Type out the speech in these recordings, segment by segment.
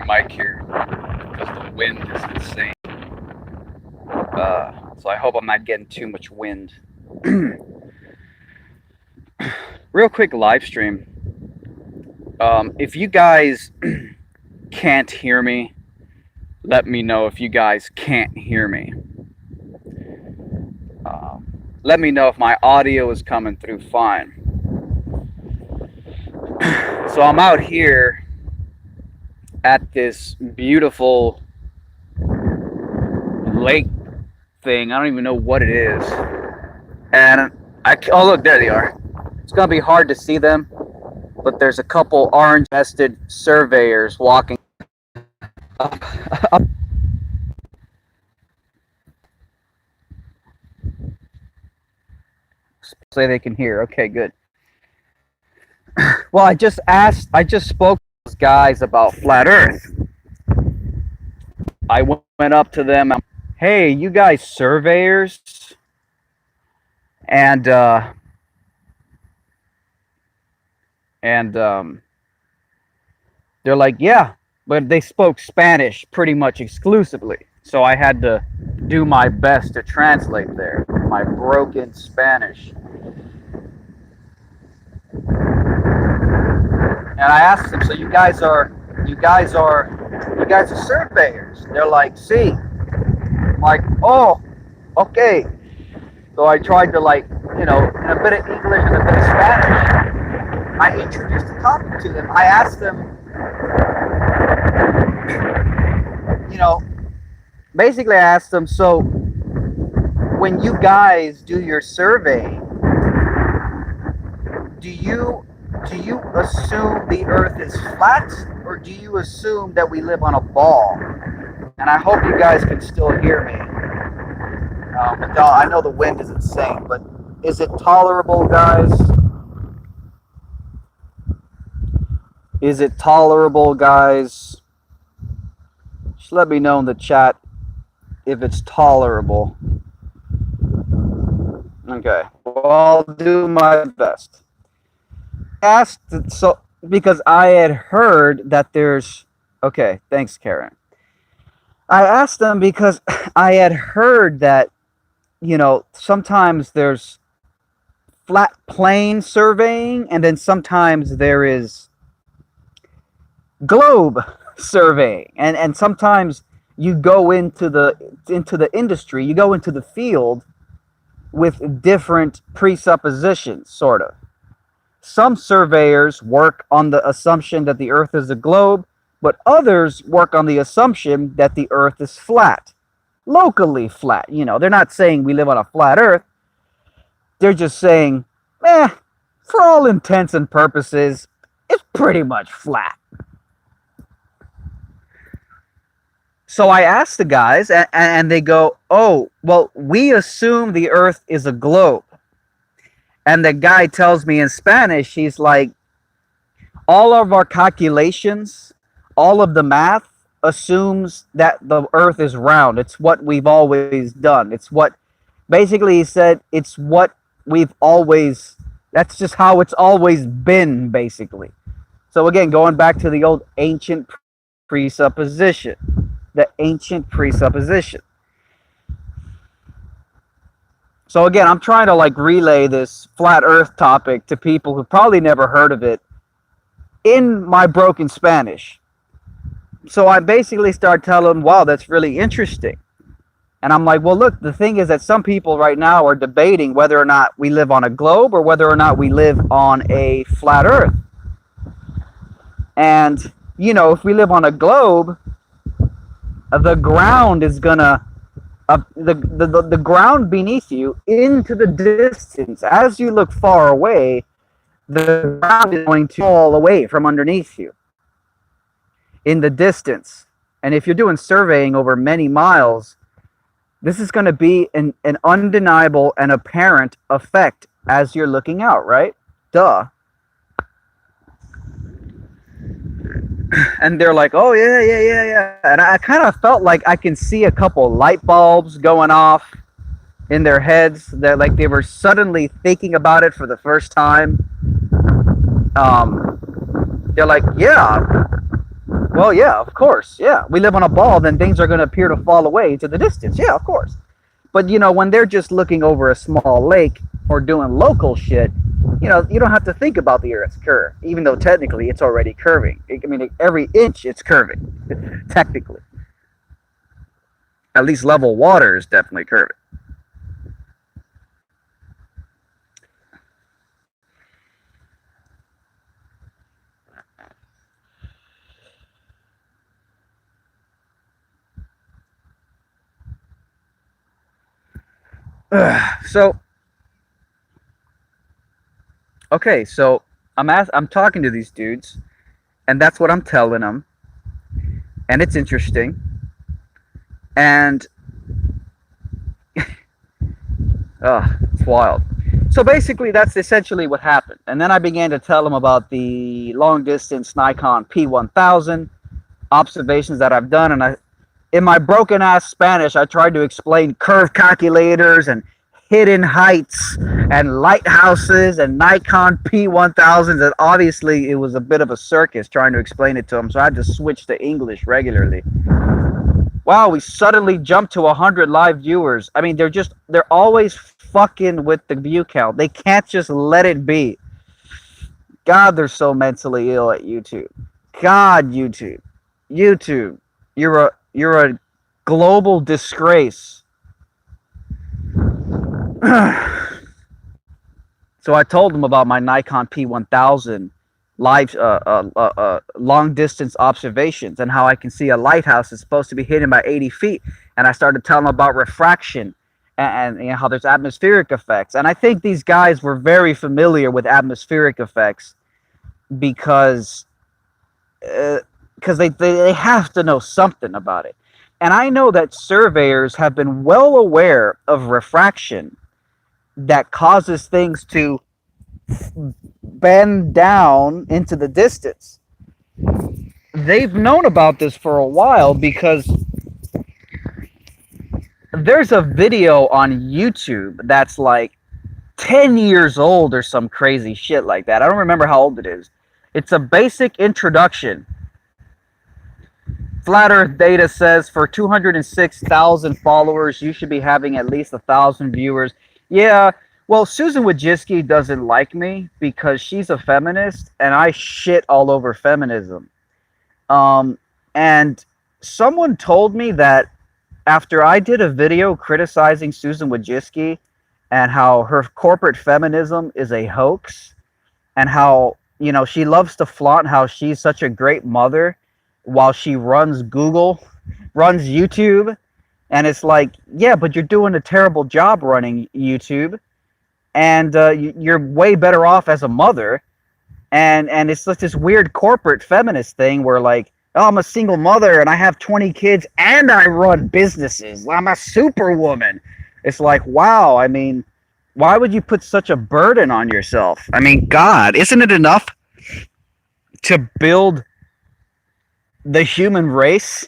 mic here because the wind is insane. So I hope I'm not getting too much wind. Real quick live stream. If you guys can't hear me, let me know if you guys can't hear me. Let me know if my audio is coming through fine. So I'm out here at this beautiful lake thing. I don't even know what it is. And oh look, there they are. It's gonna be hard to see them, but there's a couple orange vested surveyors walking up. So they can hear. Okay, good. Well, I just spoke to those guys about flat Earth. I went up to them. Hey, you guys surveyors? And they're like, yeah, but they spoke Spanish pretty much exclusively. So I had to do my best to translate there, my broken Spanish. And I asked them, so you guys are surveyors? They're like, see. I'm like, oh, okay. So I tried to, like, in a bit of English and a bit of Spanish, I introduced the topic to them. I asked them, basically I asked them, so when you guys do your surveying, do you assume the Earth is flat, or do you assume that we live on a ball? And I hope you guys can still hear me. I know the wind is insane, but is it tolerable, guys? Is it tolerable, guys? Just let me know in the chat if it's tolerable. Okay, well, I'll do my best. Asked, so because I had heard that there's, okay, thanks, Karen. I asked them because I had heard that, sometimes there's flat plane surveying, and then sometimes there is globe surveying, and sometimes you go into the industry, you go into the field with different presuppositions, sort of. Some surveyors work on the assumption that the Earth is a globe, but others work on the assumption that the Earth is flat, locally flat. They're not saying we live on a flat Earth. They're just saying, for all intents and purposes, it's pretty much flat. So I asked the guys, and they go, oh, well, we assume the Earth is a globe. And the guy tells me in Spanish, he's like, all of our calculations, all of the math assumes that the Earth is round. It's what we've always done. It's what, basically he said, it's what we've always, that's just how it's always been, basically. So again, going back to the old ancient presupposition, the ancient presupposition. So again, I'm trying to relay this flat Earth topic to people who probably never heard of it in my broken Spanish. So I basically start telling them, wow, that's really interesting. And I'm like, well, look, the thing is that some people right now are debating whether or not we live on a globe or whether or not we live on a flat Earth. And, if we live on a globe, the ground is gonna the ground beneath you into the distance, as you look far away, the ground is going to fall away from underneath you in the distance. And if you're doing surveying over many miles, this is going to be an undeniable and apparent effect as you're looking out, right? Duh. And they're like, oh, yeah. And I kind of felt like I can see a couple light bulbs going off in their heads, that like they were suddenly thinking about it for the first time. They're like, yeah, Well, yeah, of course. Yeah. We live on a ball, then things are going to appear to fall away into the distance. Yeah, of course. But, when they're just looking over a small lake or doing local shit, you don't have to think about the Earth's curve, even though technically it's already curving. I mean, every inch it's curving, technically. At least level water is definitely curving. So, okay, so I'm talking to these dudes, and that's what I'm telling them, and it's interesting, and it's wild. So basically, that's essentially what happened. And then I began to tell them about the long distance Nikon P1000 observations that I've done, and in my broken ass Spanish, I tried to explain curve calculators and hidden heights and lighthouses and Nikon P1000s. And obviously, it was a bit of a circus trying to explain it to them, so I had to switch to English regularly. Wow, we suddenly jumped to 100 live viewers. I mean, they're always fucking with the view count. They can't just let it be. God, they're so mentally ill at YouTube. God, YouTube, you're a global disgrace. So I told them about my Nikon P1000 live long distance observations and how I can see a lighthouse is supposed to be hidden by 80 feet. And I started telling them about refraction and how there's atmospheric effects. And I think these guys were very familiar with atmospheric effects because they have to know something about it. And I know that surveyors have been well aware of refraction that causes things to bend down into the distance. They've known about this for a while because there's a video on YouTube that's like 10 years old or some crazy shit like that. I don't remember how old it is. It's a basic introduction. Flat Earth Data says for 206,000 followers, you should be having at least 1,000 viewers. Yeah, well, Susan Wojcicki doesn't like me because she's a feminist, and I shit all over feminism. And someone told me that after I did a video criticizing Susan Wojcicki and how her corporate feminism is a hoax, and how she loves to flaunt how she's such a great mother while she runs YouTube, and it's like, yeah, but you're doing a terrible job running YouTube, and you're way better off as a mother, and it's like this weird corporate feminist thing where like, oh, I'm a single mother and I have 20 kids and I run businesses. I'm a superwoman. It's like, wow, I mean, why would you put such a burden on yourself? I mean, God, isn't it enough to build the human race?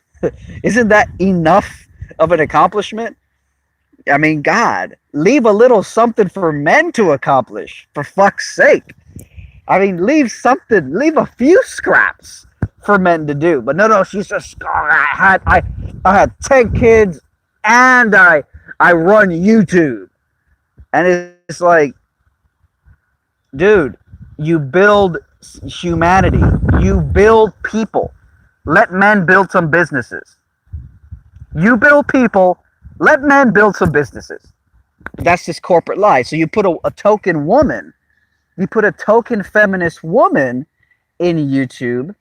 Isn't that enough of an accomplishment? I mean, God, leave a little something for men to accomplish, for fuck's sake. I mean, leave a few scraps for men to do. But no, she's just, I had 10 kids and I run YouTube. And it's like, dude, you build humanity. You build people. Let men build some businesses. You build people. Let men build some businesses. That's just corporate life. So you put a token woman, you put a token feminist woman in YouTube,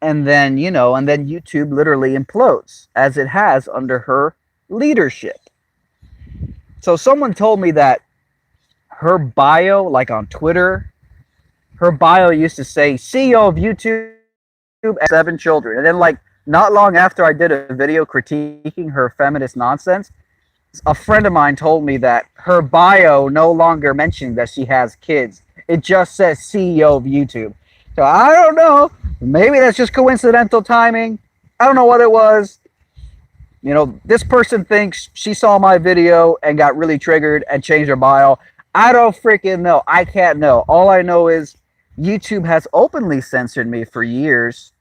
and then YouTube literally implodes, as it has under her leadership. So someone told me that her bio, like on Twitter, her bio used to say CEO of YouTube and 7 children. And then like not long after I did a video critiquing her feminist nonsense, a friend of mine told me that her bio no longer mentioning that she has kids. It just says CEO of YouTube. So I don't know. Maybe that's just coincidental timing. I don't know what it was. This person thinks she saw my video and got really triggered and changed her bio. I don't freaking know. I can't know. All I know is YouTube has openly censored me for years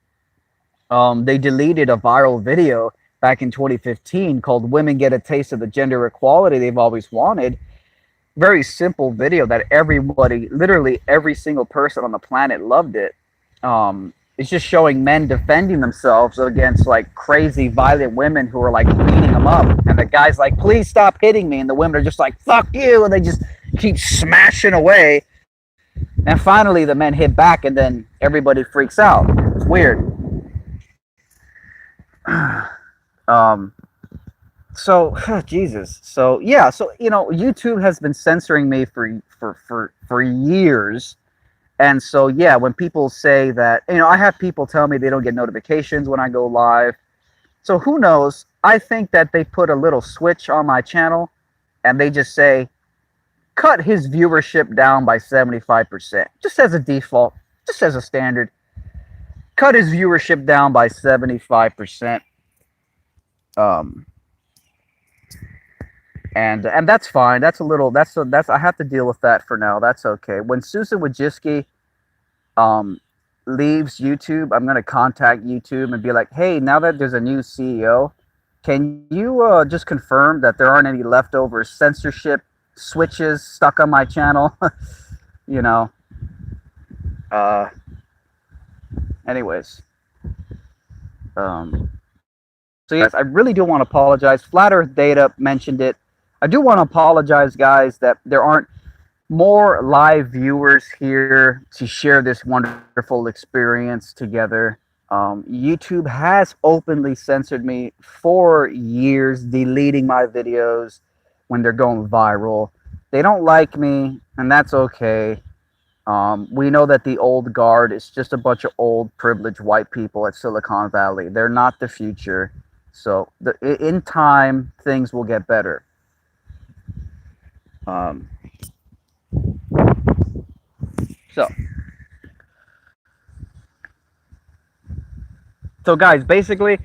They deleted a viral video back in 2015 called "Women Get a Taste of the Gender Equality They've Always Wanted." Very simple video that everybody, literally every single person on the planet, loved it. It's just showing men defending themselves against like crazy violent women who are like beating them up, and the guy's like, "Please stop hitting me," and the women are just like, "Fuck you," and they just keep smashing away. And finally, the men hit back, and then everybody freaks out. It's weird. um, so Jesus. So yeah. So YouTube has been censoring me for years. And so, yeah, when people say that, I have people tell me they don't get notifications when I go live. So who knows? I think that they put a little switch on my channel and they just say, cut his viewership down by 75%. Just as a default, just as a standard. Cut his viewership down by 75%. And that's fine. That's I have to deal with that for now. That's okay. When Susan Wojcicki leaves YouTube, I'm gonna contact YouTube and be like, hey, now that there's a new CEO, can you just confirm that there aren't any leftover censorship switches stuck on my channel? you know. Anyways. So yes, I really do want to apologize. Flat Earth Data mentioned it. I do want to apologize, guys, that there aren't more live viewers here to share this wonderful experience together. YouTube has openly censored me for years, deleting my videos when they're going viral. They don't like me, and that's okay. We know that the old guard is just a bunch of old, privileged white people at Silicon Valley. They're not the future. So in time, things will get better. So guys, basically,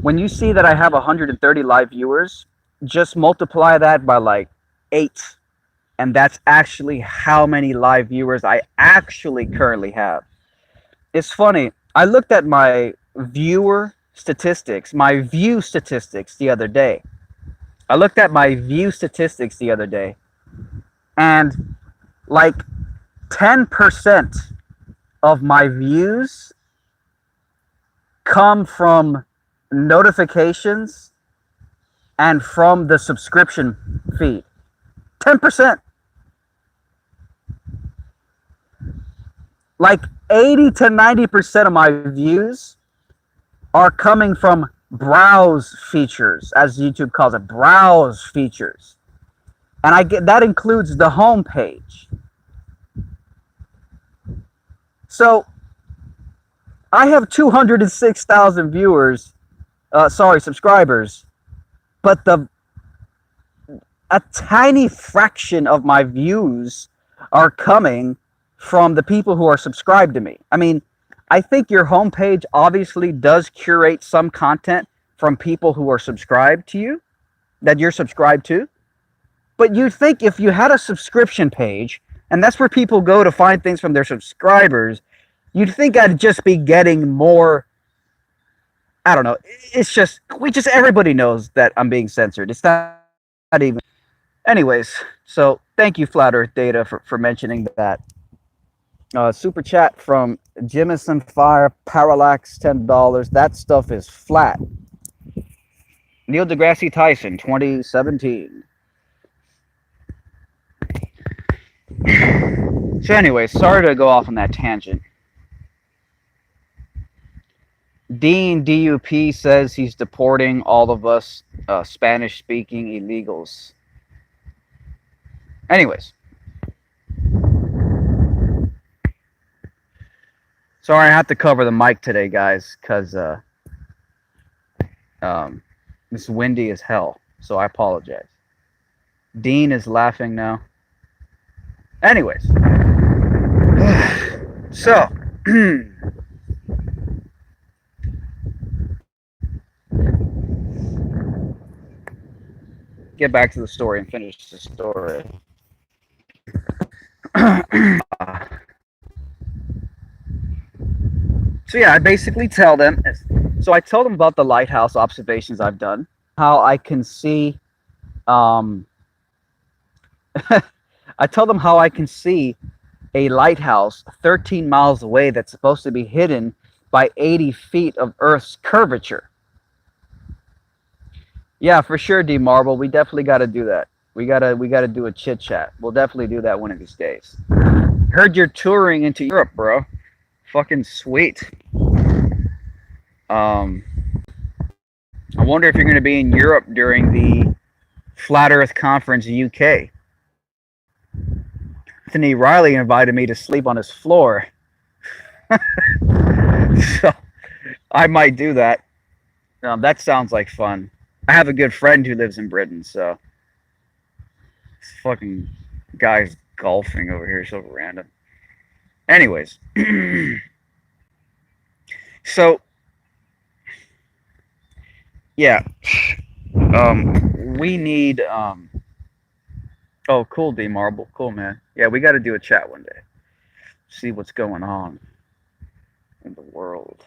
when you see that I have 130 live viewers, just multiply that by like 8. And that's actually how many live viewers I actually currently have. It's funny. I looked at my view statistics the other day. And like 10% of my views come from notifications and from the subscription feed. 10%. Like 80 to 90% of my views are coming from browse features, as YouTube calls it, browse features. And that includes the home page. So I have 206,000 subscribers, but a tiny fraction of my views are coming from the people who are subscribed to me. I mean, I think your homepage obviously does curate some content from people who are subscribed to you, that you're subscribed to. But you'd think if you had a subscription page, and that's where people go to find things from their subscribers, you'd think I'd just be getting more. I don't know. It's just, everybody knows that I'm being censored. It's not even. Anyways, so thank you, Flat Earth Data, for mentioning that. Super chat from Jimison Fire, Parallax, $10. That stuff is flat. Neil deGrasse Tyson, 2017. So anyway, sorry to go off on that tangent. Dean DUP says he's deporting all of us Spanish-speaking illegals. Anyways. Sorry, I have to cover the mic today, guys, because it's windy as hell, so I apologize. Dean is laughing now. Anyways. So. Get back to the story and finish the story. So yeah, I basically tell them, So I told them about the lighthouse observations I've done, how I can see. Um, I told them how I can see a lighthouse 13 miles away that's supposed to be hidden by 80 feet of Earth's curvature. Yeah, for sure, D Marble. We definitely got to do that. We gotta do a chit chat. We'll definitely do that one of these days. Heard you're touring into Europe, bro. Fucking sweet. Um, I wonder if you're going to be in Europe during the Flat Earth Conference UK. Anthony Riley invited me to sleep on his floor, so I might do that. That sounds like fun. I have a good friend who lives in Britain, so this fucking guy's golfing over here, so random. Anyways, so yeah, we need Oh, cool, D Marble, cool man. Yeah, we got to do a chat one day. See what's going on in the world,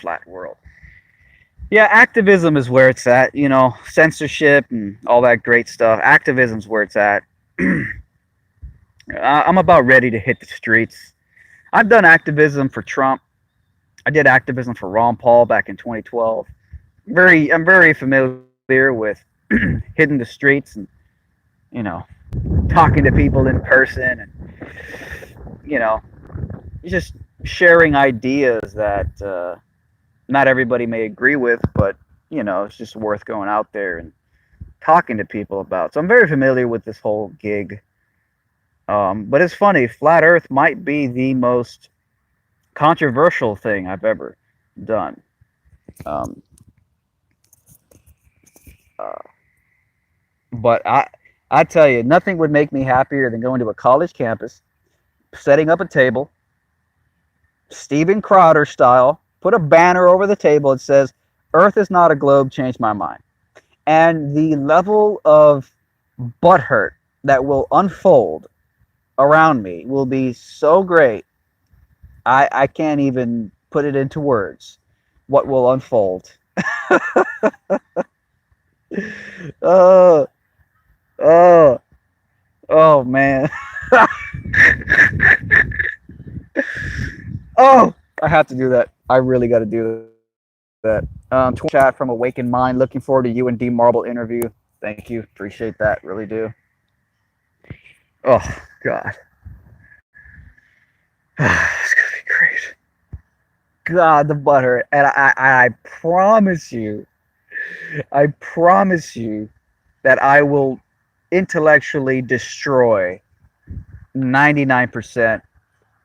flat world. Yeah, activism is where it's at. You know, censorship and all that great stuff. Activism's where it's at. I'm about ready to hit the streets. I've done activism for Trump. I did activism for Ron Paul back in 2012. I'm very familiar with hitting the streets and you know talking to people in person and you know just sharing ideas that not everybody may agree with, but it's just worth going out there and talking to people about. So I'm very familiar with this whole gig. But it's funny, flat Earth might be the most controversial thing I've ever done. Um, uh, but I tell you, nothing would make me happier than going to a college campus, setting up a table, Steven Crowder style, put a banner over the table that says, "Earth is not a globe, changed my mind." And the level of butthurt that will unfold around me will be so great. I can't even put it into words what will unfold. Oh, oh, oh, man. Oh, I have to do that. I really got to do that. Chat from Awakened Mind. Looking forward to you and D Marble interview. Thank you. Appreciate that. Really do. Oh, God. It's going to be great. God, the butter. And I promise you that I will intellectually destroy 99%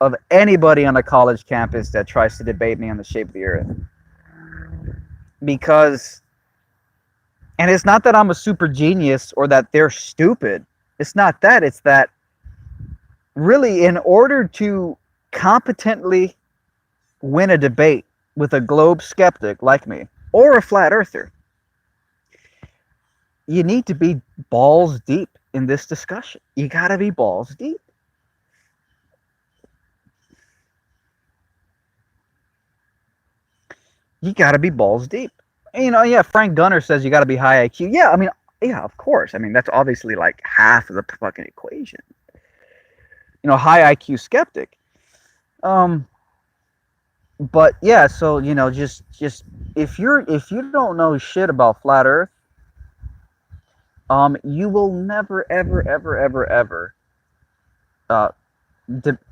of anybody on a college campus that tries to debate me on the shape of the earth. Because, and it's not that I'm a super genius or that they're stupid. It's not that. It's that really, in order to competently win a debate with a globe skeptic like me or a flat earther, you need to be balls deep in this discussion. You got to be balls deep. You got to be balls deep. Yeah, Frank Gunner says you got to be high IQ. Yeah, I mean, yeah, of course. I mean, that's obviously like half of the fucking equation. High IQ skeptic. But yeah, so just if you don't know shit about flat Earth, you will never ever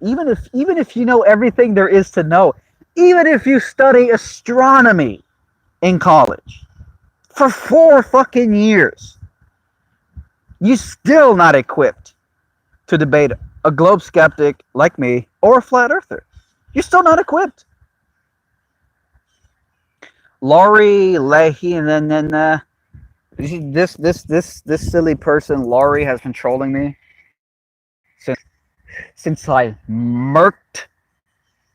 even if you know everything there is to know, even if you study astronomy in college for 4 fucking years, you still not equipped to debate a globe skeptic like me or a flat earther. You're still not equipped. Laurie Leahy, and then this silly person Laurie has been trolling me since I murked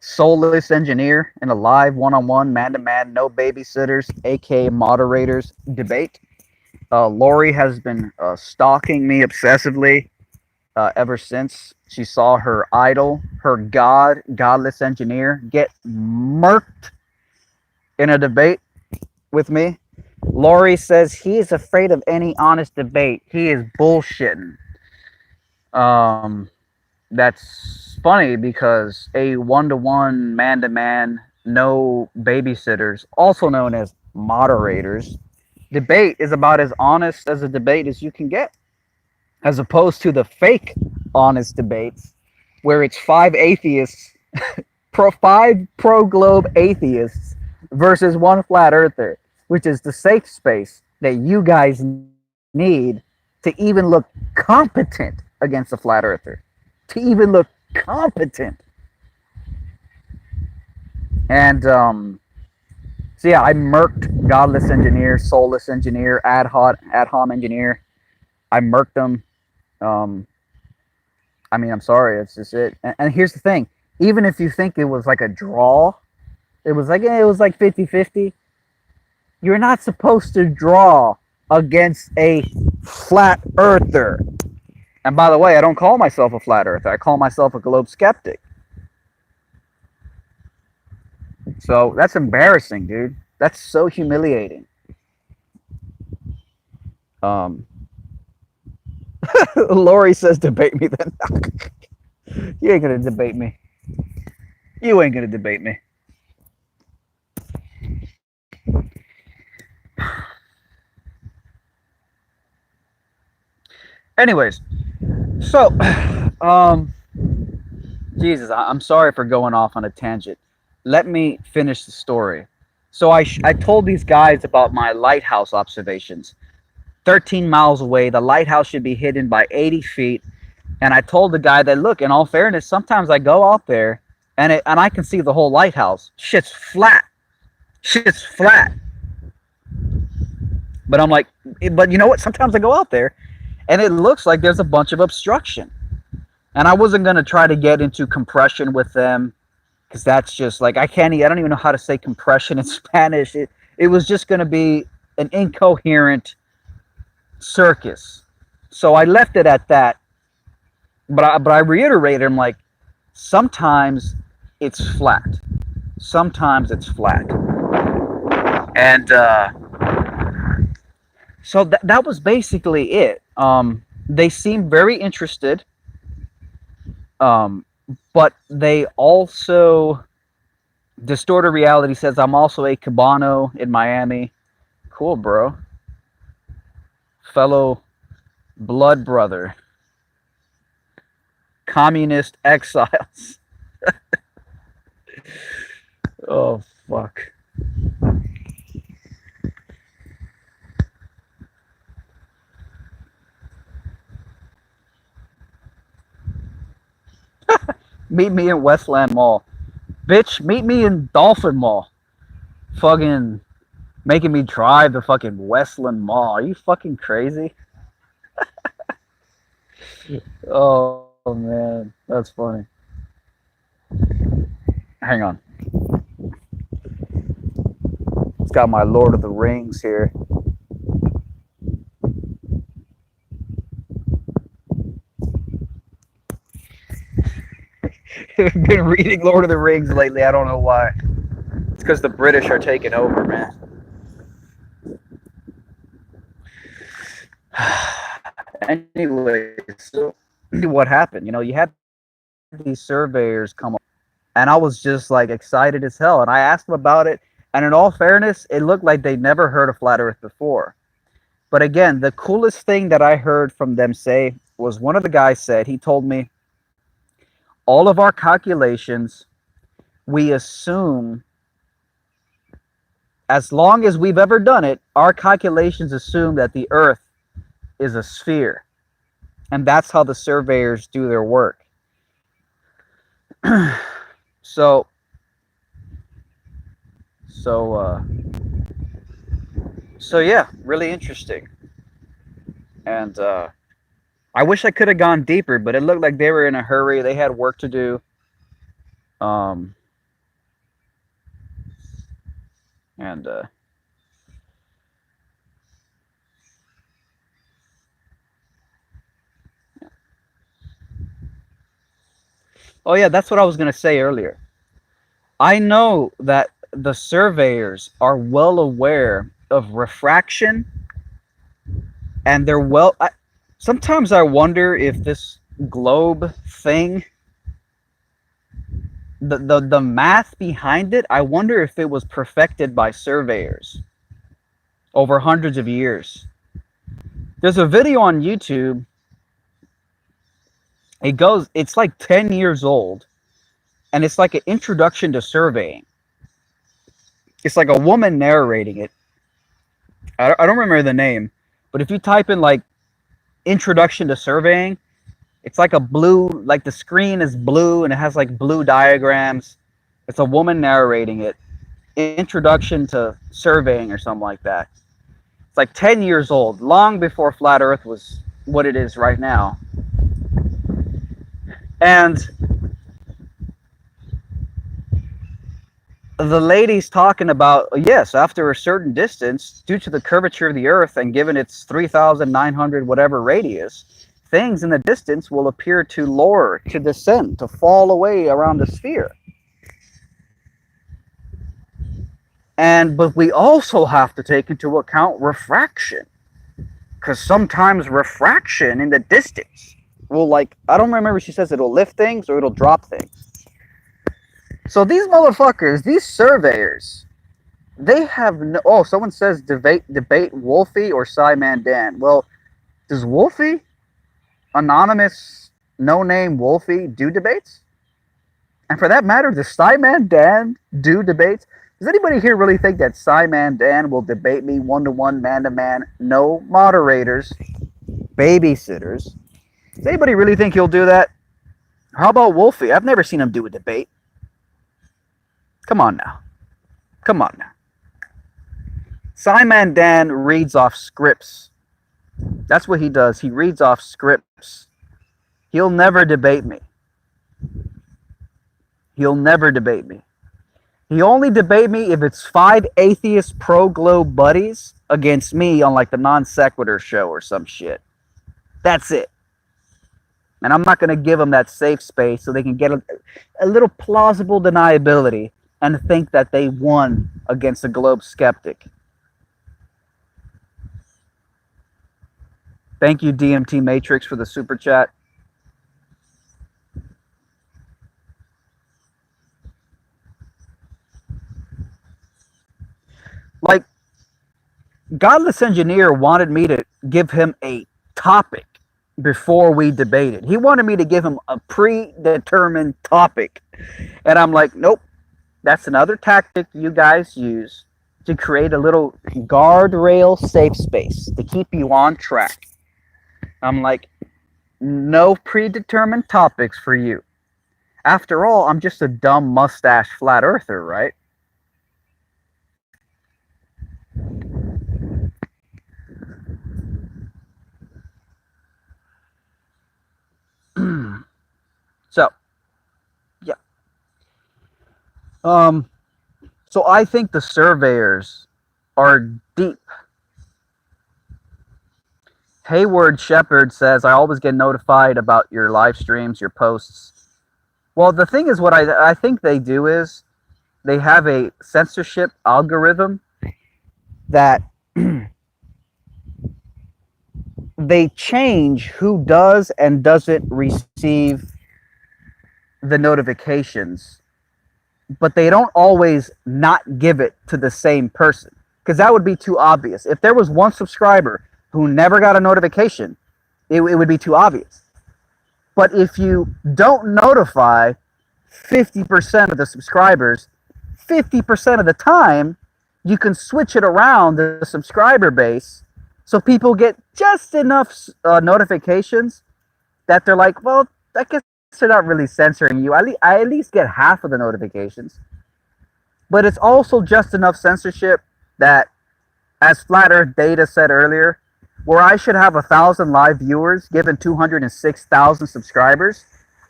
Soulless Engineer in a live one-on-one, man-to-man, no babysitters, aka moderators debate. Laurie has been stalking me obsessively ever since she saw her idol, her godless engineer, get murked in a debate with me. Lori says he is afraid of any honest debate. He is bullshitting. Um, that's funny because a one-to-one, man-to-man, no babysitters, also known as moderators, debate is about as honest as a debate as you can get, as opposed to the fake honest debates where it's five pro globe atheists versus one flat earther, which is the safe space that you guys need to even look competent against a flat earther, to even look competent. And so yeah, I murked godless engineer, soulless engineer, ad hom engineer. I murked them. Um, I mean, I'm sorry, it's just it. And here's the thing: even if you think it was like a draw, it was like 50-50. You're not supposed to draw against a flat earther. And by the way, I don't call myself a flat earther. I call myself a globe skeptic. So that's embarrassing, dude. That's so humiliating. Um, Lori says, "Debate me then." You ain't gonna debate me. You ain't gonna debate me. Anyways, so, um, Jesus, I'm sorry for going off on a tangent. Let me finish the story. So I told these guys about my lighthouse observations. 13 miles away, the lighthouse should be hidden by 80 feet. And I told the guy that, look, in all fairness, sometimes I go out there and I can see the whole lighthouse. Shit's flat. Shit's flat. But I'm like, but you know what? Sometimes I go out there and it looks like there's a bunch of obstruction. And I wasn't going to try to get into compression with them because that's just like, I don't even know how to say compression in Spanish. It was just going to be an incoherent circus. So I left it at that. But I reiterated, I'm like, sometimes it's flat. Sometimes it's flat. And so that was basically it. They seemed very interested, um, but they also distorted reality says I'm also a Cabano in Miami. Cool, bro. Fellow blood brother. Communist exiles. Oh, fuck. Meet me in Westland Mall. Bitch, meet me in Dolphin Mall. Fucking making me drive to fucking Westland Mall. Are you fucking crazy? Oh, man. That's funny. Hang on. It's got my Lord of the Rings here. I've been reading Lord of the Rings lately. I don't know why. It's because the British are taking over, man. Anyway, so what happened? You had these surveyors come on, and I was just like excited as hell. And I asked them about it, and in all fairness, it looked like they'd never heard of flat Earth before. But again, the coolest thing that I heard from them say was one of the guys said, he told me, all of our calculations, we assume, as long as we've ever done it, our calculations assume that the Earth is a sphere. And that's how the surveyors do their work. So, so, so yeah, really interesting. And I wish I could have gone deeper, but it looked like they were in a hurry. They had work to do. Um, and oh yeah, that's what I was gonna say earlier. I know that the surveyors are well aware of refraction, and they're sometimes I wonder if this globe thing, the math behind it, I wonder if it was perfected by surveyors over hundreds of years. There's a video on YouTube. It's like 10 years old, and it's like an introduction to surveying. It's like a woman narrating it. I don't remember the name, but if you type in like introduction to surveying, it's like a blue, like the screen is blue and it has like blue diagrams. It's a woman narrating it. Introduction to surveying or something like that. It's like 10 years old, long before Flat Earth was what it is right now. And the lady's talking about, yes, after a certain distance, due to the curvature of the Earth and given its 3,900 whatever radius, things in the distance will appear to lower, to descend, to fall away around the sphere. But we also have to take into account refraction, because sometimes refraction in the distance will, like, I don't remember if she says it'll lift things or it'll drop things. So these motherfuckers, these surveyors, they have no... Oh, someone says debate Wolfie or Simon Dan. Well, does Wolfie, anonymous, no-name Wolfie, do debates? And for that matter, does Simon Dan do debates? Does anybody here really think that Simon Dan will debate me one-to-one, man-to-man, no moderators, babysitters? Does anybody really think he'll do that? How about Wolfie? I've never seen him do a debate. Come on now. Come on now. Simon Dan reads off scripts. That's what he does. He reads off scripts. He'll never debate me. He'll never debate me. He only debate me if it's 5 atheist pro-globe buddies against me on like the Non Sequitur show or some shit. That's it. And I'm not going to give them that safe space so they can get a little plausible deniability and think that they won against a globe skeptic. Thank you, DMT Matrix, for the super chat. Like, Godless Engineer wanted me to give him a topic before we debated. He wanted me to give him a predetermined topic. And I'm like, nope. That's another tactic you guys use to create a little guardrail safe space to keep you on track. I'm like, no predetermined topics for you. After all, I'm just a dumb mustache flat earther, right? So, yeah. So I think the surveyors are deep. Hayward Shepherd says, I always get notified about your live streams, your posts. Well, the thing is, what I think they do is they have a censorship algorithm that they change who does and doesn't receive the notifications, but they don't always not give it to the same person, because that would be too obvious. If there was one subscriber who never got a notification, it would be too obvious. But if you don't notify 50% of the subscribers 50% of the time, you can switch it around the subscriber base so people get just enough notifications that they're like, well, I guess they're not really censoring you. I at least get half of the notifications. But it's also just enough censorship that, as Flat Earth Data said earlier, where I should have 1,000 live viewers given 206,000 subscribers,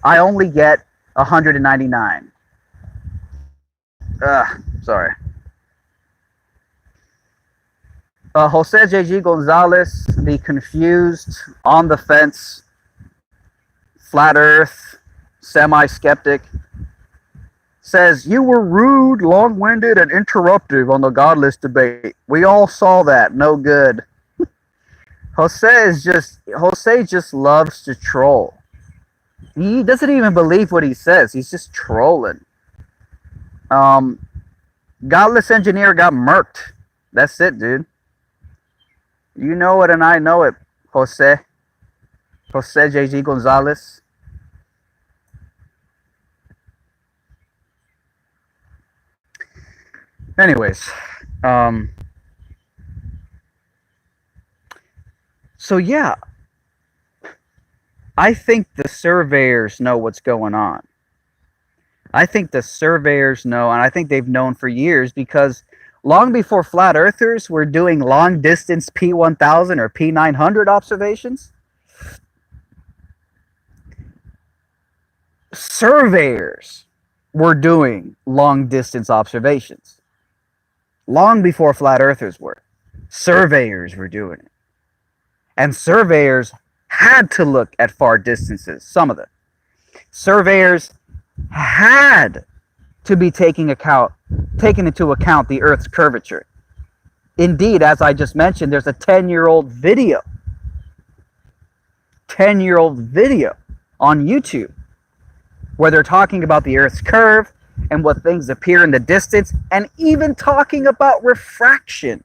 I only get 199. Sorry. Jose JG Gonzalez, the confused, on the fence, flat earth, semi-skeptic, says, "You were rude, long-winded, and interruptive on the godless debate. We all saw that. No good." Jose just loves to troll. He doesn't even believe what he says. He's just trolling. Um, Godless engineer got murked. That's it, dude. You know it, and I know it, Jose. Jose JG Gonzalez. Anyways, so yeah, I think the surveyors know what's going on. I think the surveyors know, and I think they've known for years, because long before flat earthers were doing long distance P1000 or P900 observations, surveyors were doing long distance observations. Long before flat earthers were. Surveyors were doing it. And surveyors had to look at far distances, some of them. Surveyors had to be taking into account the Earth's curvature. Indeed, as I just mentioned, there's a 10-year-old video. 10-year-old video on YouTube where they're talking about the Earth's curve and what things appear in the distance, and even talking about refraction.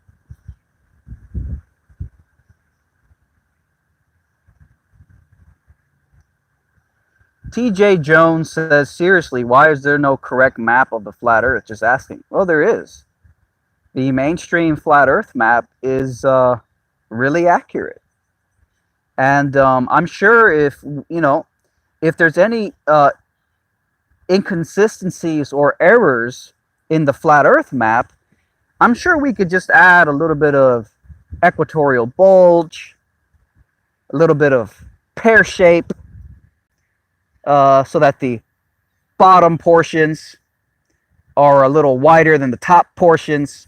TJ Jones says, seriously, why is there no correct map of the flat Earth? Just asking. Well, there is. The mainstream flat Earth map is really accurate. And I'm sure if there's any inconsistencies or errors in the flat Earth map, I'm sure we could just add a little bit of equatorial bulge, a little bit of pear shape, so that the bottom portions are a little wider than the top portions.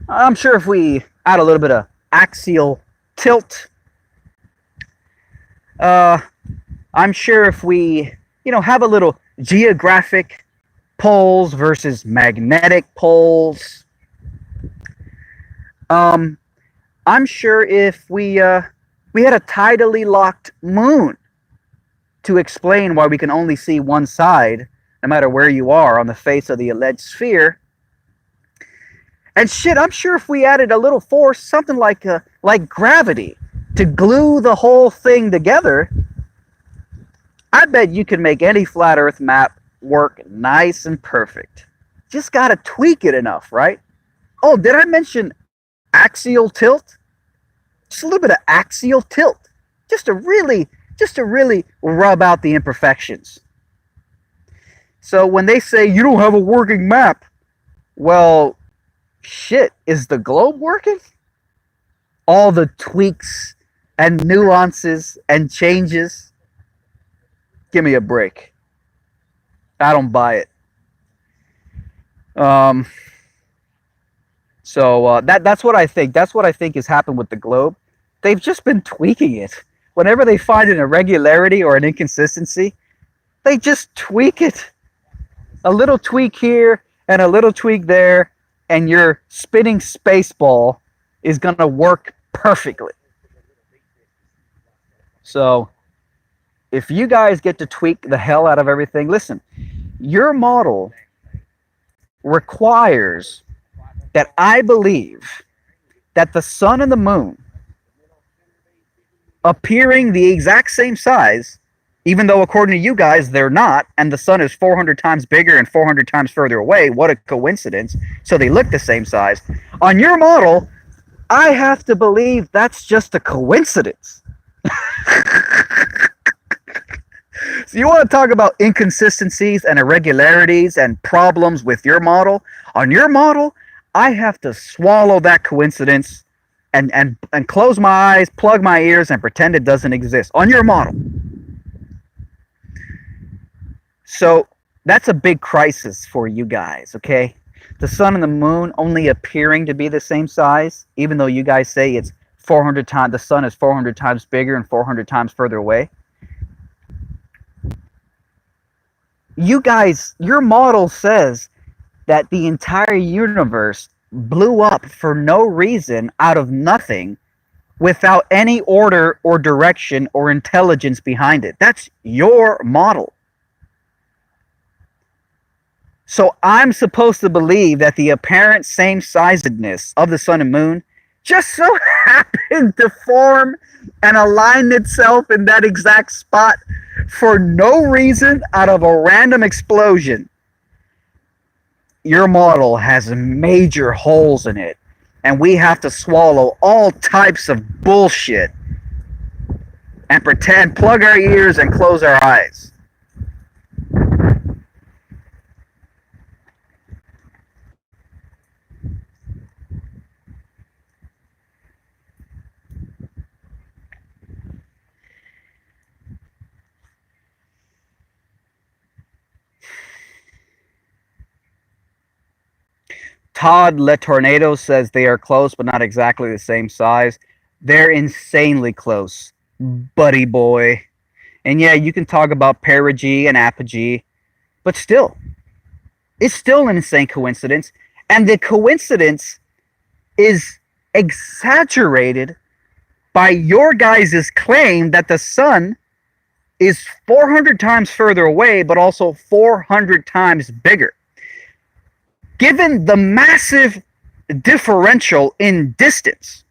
I'm sure if we add a little bit of axial tilt, I'm sure if we have a little geographic poles versus magnetic poles, I'm sure if we had a tidally locked moon to explain why we can only see one side, no matter where you are on the face of the alleged sphere. And shit, I'm sure if we added a little force, something like gravity, to glue the whole thing together, I bet you can make any flat Earth map work nice and perfect. Just gotta tweak it enough, right? Oh, did I mention axial tilt? Just a little bit of axial tilt, just to really rub out the imperfections. So when they say you don't have a working map, well, shit, is the globe working? All the tweaks and nuances and changes? Give me a break. I don't buy it. So that's what I think. That's what I think has happened with the globe. They've just been tweaking it. Whenever they find an irregularity or an inconsistency, they just tweak it. A little tweak here and a little tweak there, and your spinning space ball is going to work perfectly. So, if you guys get to tweak the hell out of everything, listen, your model requires that I believe that the sun and the moon appearing the exact same size, even though according to you guys they're not, and the sun is 400 times bigger and 400 times further away. What a coincidence. So they look the same size. On your model, I have to believe that's just a coincidence. So you want to talk about inconsistencies and irregularities and problems with your model? On your model, I have to swallow that coincidence and close my eyes, plug my ears, and pretend it doesn't exist on your model. So that's a big crisis for you guys, okay? The sun and the moon only appearing to be the same size, even though you guys say it's 400 times, the sun is 400 times bigger and 400 times further away. You guys, your model says that the entire universe blew up for no reason out of nothing without any order or direction or intelligence behind it. That's your model. So I'm supposed to believe that the apparent same sizedness of the sun and moon just so happened to form and align itself in that exact spot for no reason out of a random explosion. Your model has major holes in it, and we have to swallow all types of bullshit and pretend, plug our ears and close our eyes. Todd Le Tornado says they are close, but not exactly the same size. They're insanely close, buddy boy. And yeah, you can talk about perigee and apogee, but still, it's still an insane coincidence. And the coincidence is exaggerated by your guys' claim that the sun is 400 times further away, but also 400 times bigger. Given the massive differential in distance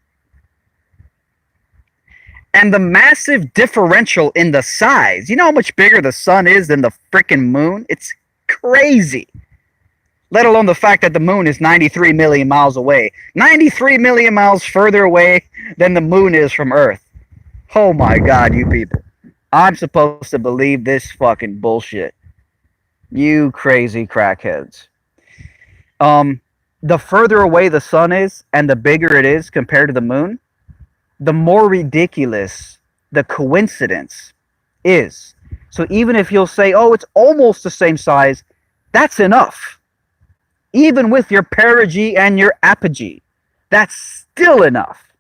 and the massive differential in the size, you know how much bigger the sun is than the freaking moon? It's crazy. Let alone the fact that the moon is 93 million miles away. 93 million miles further away than the moon is from Earth. Oh my god, you people. I'm supposed to believe this fucking bullshit. You crazy crackheads. The further away the sun is and the bigger it is compared to the moon, the more ridiculous the coincidence is. So even if you'll say, oh, it's almost the same size, that's enough. Even with your perigee and your apogee, that's still enough.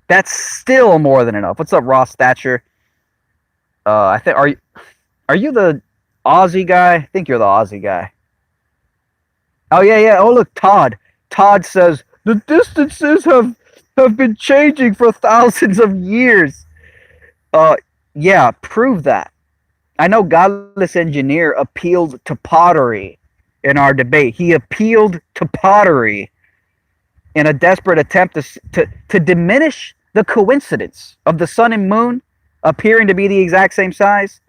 That's still more than enough. What's up, Ross Thatcher? I think are you the Aussie guy? I think you're the Aussie guy. Oh yeah, yeah. Oh look, Todd. Todd says the distances have been changing for thousands of years. Yeah, prove that. I know Godless Engineer appealed to pottery in our debate. He appealed to pottery in a desperate attempt to diminish the coincidence of the sun and moon appearing to be the exact same size.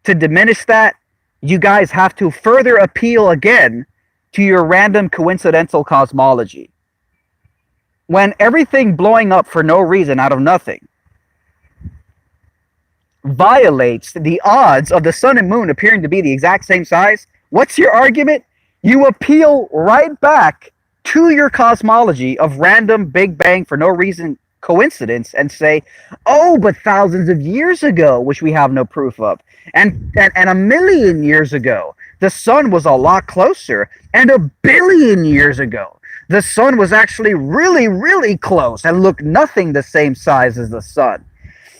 To diminish that, you guys have to further appeal again to your random coincidental cosmology. When everything blowing up for no reason out of nothing violates the odds of the sun and moon appearing to be the exact same size, what's your argument? You appeal right back to your cosmology of random Big Bang for no reason coincidence and say, oh, but thousands of years ago, which we have no proof of, and a million years ago, the sun was a lot closer, and 1 billion years ago, the sun was actually really, really close and looked nothing the same size as the sun.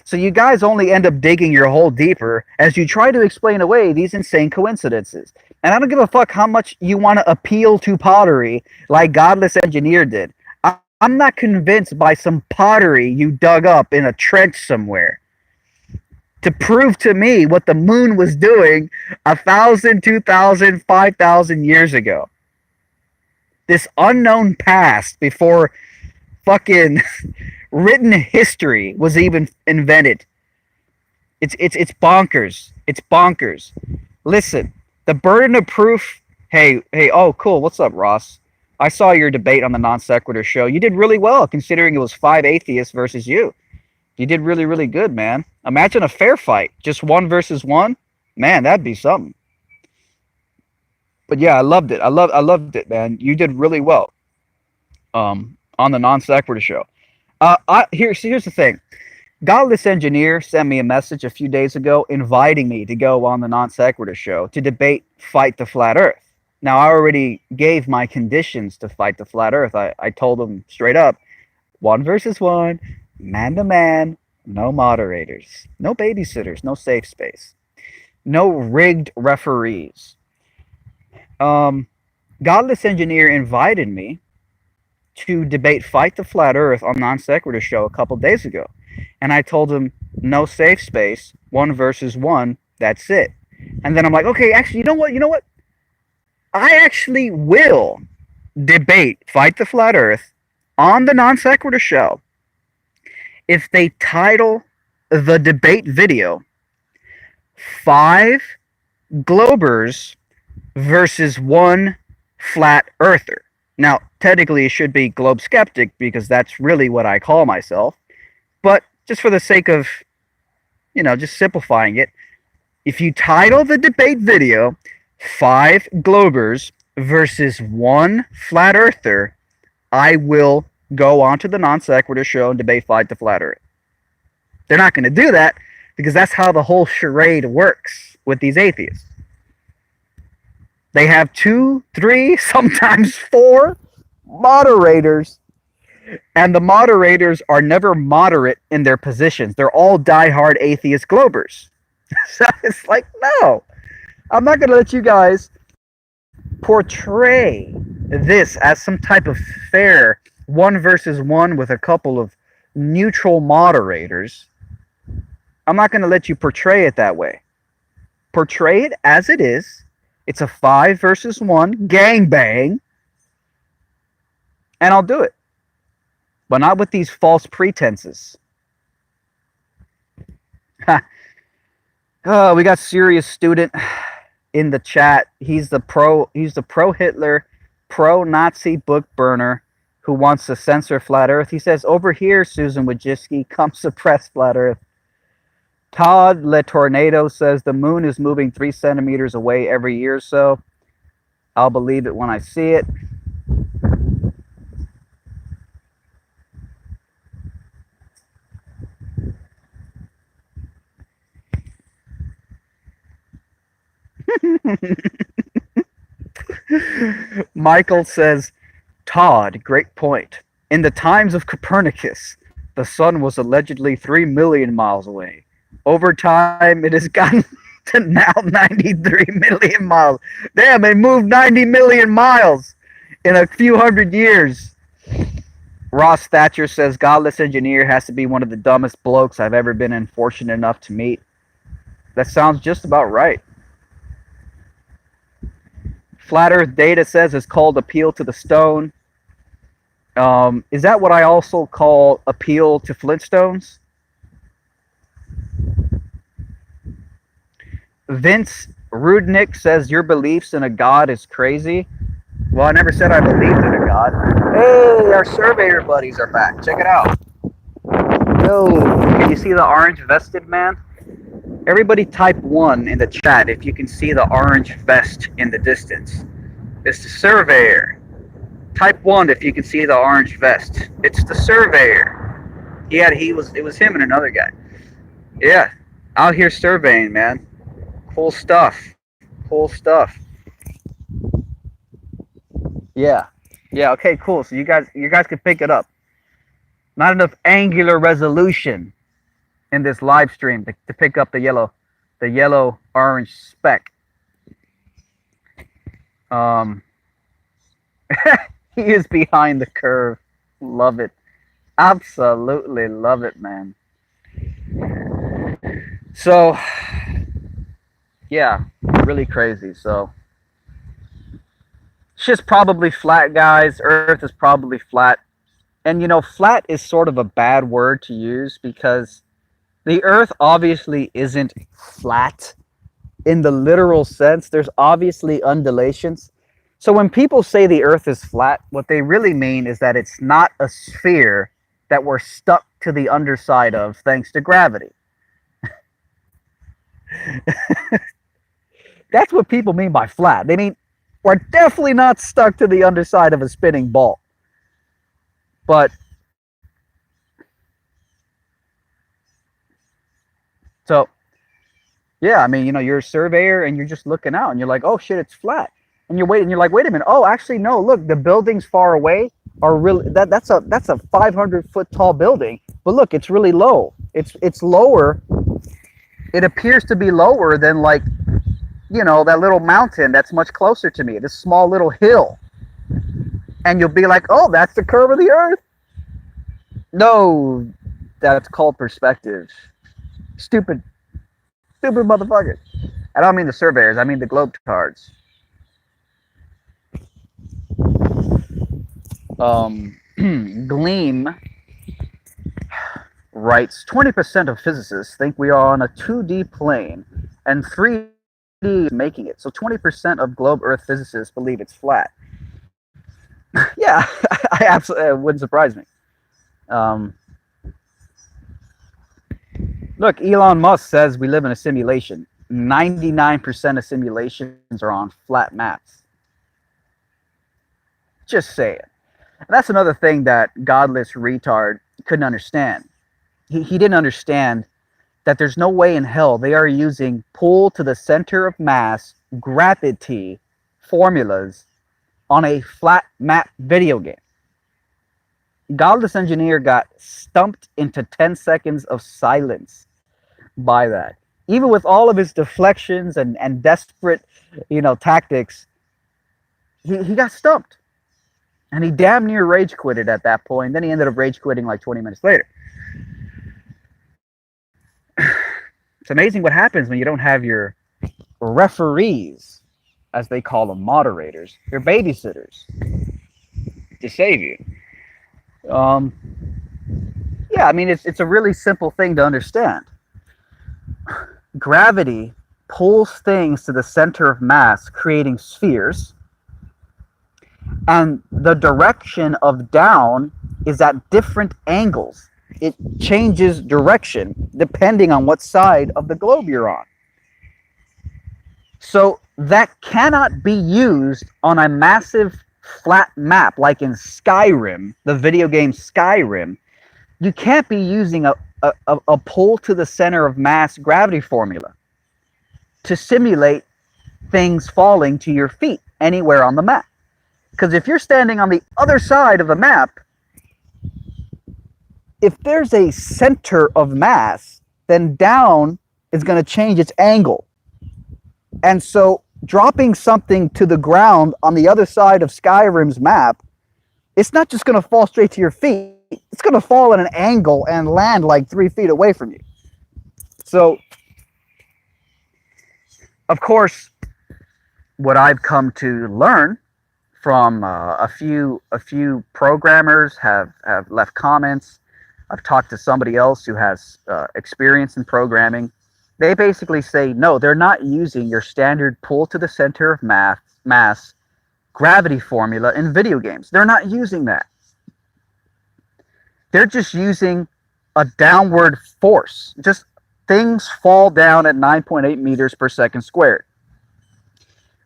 So you guys only end up digging your hole deeper as you try to explain away these insane coincidences. And I don't give a fuck how much you want to appeal to pottery like Godless Engineer did. I'm not convinced by some pottery you dug up in a trench somewhere to prove to me what the moon was doing 1,000, 2,000, 5,000 years ago. This unknown past before fucking written history was even invented. It's bonkers. It's bonkers. Listen, the burden of proof. Hey, oh, cool. What's up, Ross? I saw your debate on the Non Sequitur show. You did really well, considering it was 5 atheists versus you. You did really, really good, man. Imagine a fair fight, just 1 versus 1. Man, that'd be something. But yeah, I loved it. I loved it, man. You did really well. On the Non Sequitur show. Here's the thing. Godless Engineer sent me a message a few days ago inviting me to go on the Non Sequitur show to debate Fight the Flat Earth. Now, I already gave my conditions to Fight the Flat Earth. I told him straight up, 1 versus 1, man to man, no moderators, no babysitters, no safe space. No rigged referees. Um, Godless Engineer invited me to debate Fight the Flat Earth on Non Sequitur Show a couple days ago. And I told him, no safe space, one versus one, that's it. And then I'm like, okay, actually, you know what? You know what? I actually will debate Fight the Flat Earth on the Non Sequitur Show if they title the debate video Five Globers versus One Flat Earther. Now, technically, it should be Globe Skeptic because that's really what I call myself. But just for the sake of, just simplifying it, if you title the debate video Five Globers versus One Flat Earther, I will go onto the Non Sequitur Show and debate Fight the Flat Earth. They're not going to do that because that's how the whole charade works with these atheists. They have 2, 3, sometimes 4 moderators, and the moderators are never moderate in their positions. They're all diehard atheist globers. So it's like, no, I'm not going to let you guys portray this as some type of fair one versus one with a couple of neutral moderators. I'm not going to let you portray it that way. Portray it as it is. It's a 5 versus 1 gangbang, and I'll do it, but not with these false pretenses. Oh, we got serious student in the chat. He's the pro Hitler, pro Nazi book burner who wants to censor flat Earth. He says, over here, Susan Wojcicki, come suppress flat Earth. Todd Le Tornado says the moon is moving 3 centimeters away every year or so. I'll believe it when I see it. Michael says, Todd, great point. In the times of Copernicus, the sun was allegedly 3 million miles away. Over time, it has gotten to now 93 million miles. Damn, it moved 90 million miles in a few hundred years. Ross Thatcher says, Godless Engineer has to be one of the dumbest blokes I've ever been fortunate enough to meet. That sounds just about right. Flat Earth Data says it's called Appeal to the Stone. Is that what I also call Appeal to Flintstones? Vince Rudnick says your beliefs in a god is crazy. Well, I never said I believed in a god. Hey, our surveyor buddies are back. Check it out. Yo, can you see the orange vested man? Everybody type 1 in the chat if you can see the orange vest in the distance. It's the surveyor. Type 1 if you can see the orange vest. It's the surveyor. It was him and another guy. Yeah, out here surveying, man. Cool stuff. Cool stuff. Yeah. Yeah, okay, cool. So you guys can pick it up. Not enough angular resolution in this live stream to pick up the yellow orange speck. He is behind the curve. Love it. Absolutely love it, man. So yeah, really crazy. So it's just probably flat, guys. Earth is probably flat. And flat is sort of a bad word to use because the Earth obviously isn't flat in the literal sense. There's obviously undulations. So when people say the Earth is flat, what they really mean is that it's not a sphere that we're stuck to the underside of thanks to gravity. That's what people mean by flat. They mean we're definitely not stuck to the underside of a spinning ball. But so, yeah, I mean, you're a surveyor and you're just looking out and you're like, oh shit, it's flat. And you're like, wait a minute. Oh, actually, no, look, the buildings far away are really, that's a 500-foot tall building. But look, it's really low. It's lower it appears to be lower than, like, that little mountain that's much closer to me, this small little hill. And you'll be like, oh, that's the curve of the earth. No, that's called perspective. Stupid, stupid motherfucker. I don't mean the surveyors, I mean the globetards. Gleam writes 20% of physicists think we are on a 2D plane and 3D is making it. So 20% of globe Earth physicists believe it's flat. Yeah, I absolutely, it wouldn't surprise me. Um, Look, Elon Musk says we live in a simulation. 99% of simulations are on flat maps. Just say it. And that's another thing that godless retard couldn't understand. He didn't understand that there's no way in hell they are using pull to the center of mass gravity formulas on a flat map video game. Godless engineer got stumped into 10 seconds of silence by that. Even with all of his deflections and desperate, tactics, he got stumped. And he damn near rage quitted at that point. Then he ended up rage quitting like 20 minutes later. It's amazing what happens when you don't have your referees, as they call them, moderators, your babysitters, to save you. Yeah, I mean, it's a really simple thing to understand. Gravity pulls things to the center of mass, creating spheres, and the direction of down is at different angles. It changes direction depending on what side of the globe you're on. So that cannot be used on a massive flat map like in Skyrim, the video game Skyrim. You can't be using a pull to the center of mass gravity formula to simulate things falling to your feet anywhere on the map. Because if you're standing on the other side of the map, if there's a center of mass, then down is going to change its angle. And so dropping something to the ground on the other side of Skyrim's map, it's not just going to fall straight to your feet. It's going to fall at an angle and land like 3 feet away from you. So, of course, what I've come to learn from a few programmers have left comments. I've talked to somebody else who has experience in programming. They basically say, no, they're not using your standard pull to the center of mass gravity formula in video games. They're not using that. They're just using a downward force. Just things fall down at 9.8 meters per second squared,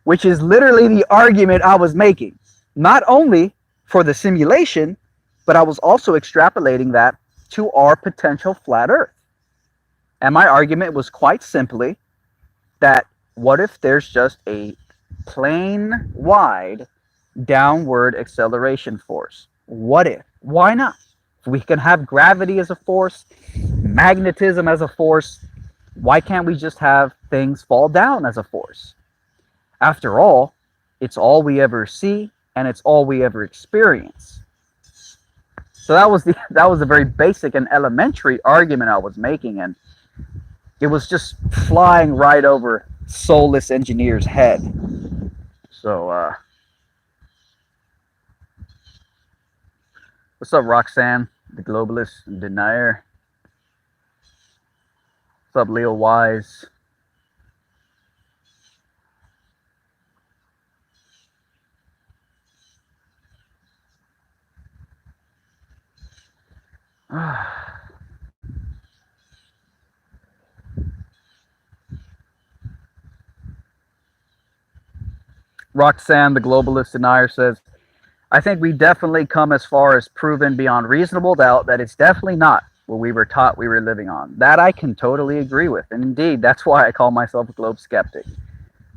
which is literally the argument I was making. Not only for the simulation, but I was also extrapolating that to our potential flat Earth. And my argument was quite simply that what if there's just a plane wide downward acceleration force? What if? Why not? If we can have gravity as a force, magnetism as a force, why can't we just have things fall down as a force? After all, it's all we ever see and it's all we ever experience. So that was a very basic and elementary argument I was making, and it was just flying right over soulless engineer's head. So what's up, Roxanne, the globalist and denier? What's up, Leo Wise? Roxanne, the globalist denier, says, I think we definitely come as far as proven beyond reasonable doubt that it's definitely not what we were taught we were living on. That I can totally agree with. And indeed, that's why I call myself a globe skeptic.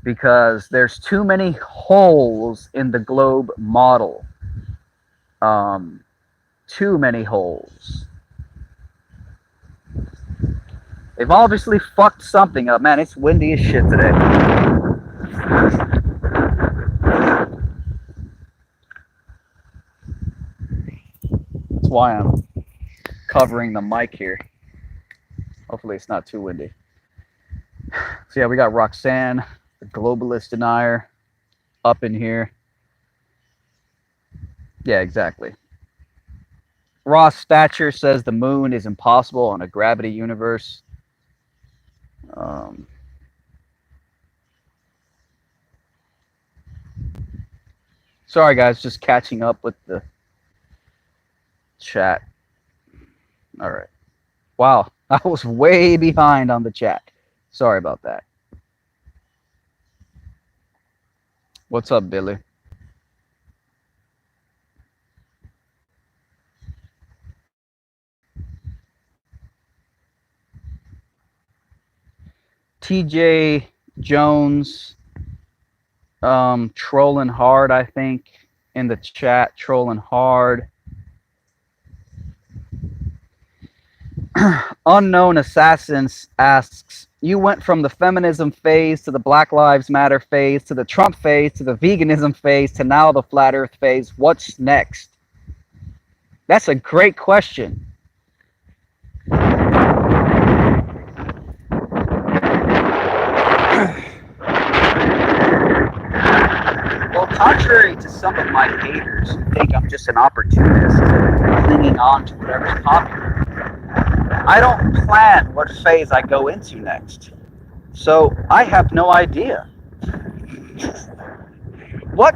Because there's too many holes in the globe model. Too many holes. They've obviously fucked something up. Man, it's windy as shit today. That's why I'm covering the mic here. Hopefully it's not too windy. So yeah, we got Roxanne, the globalist denier, up in here. Yeah, exactly. Ross Thatcher says the moon is impossible on a gravity universe. Sorry, guys, just catching up with the chat. All right. Wow, I was way behind on the chat. Sorry about that. What's up, Billy? TJ Jones, trolling hard, I think, in the chat, trolling hard. Unknown Assassins asks, you went from the feminism phase to the Black Lives Matter phase to the Trump phase to the veganism phase to now the flat earth phase. What's next? That's a great question. Well, contrary to some of my haters who think I'm just an opportunist clinging on to whatever's popular, I don't plan what phase I go into next. So I have no idea. What?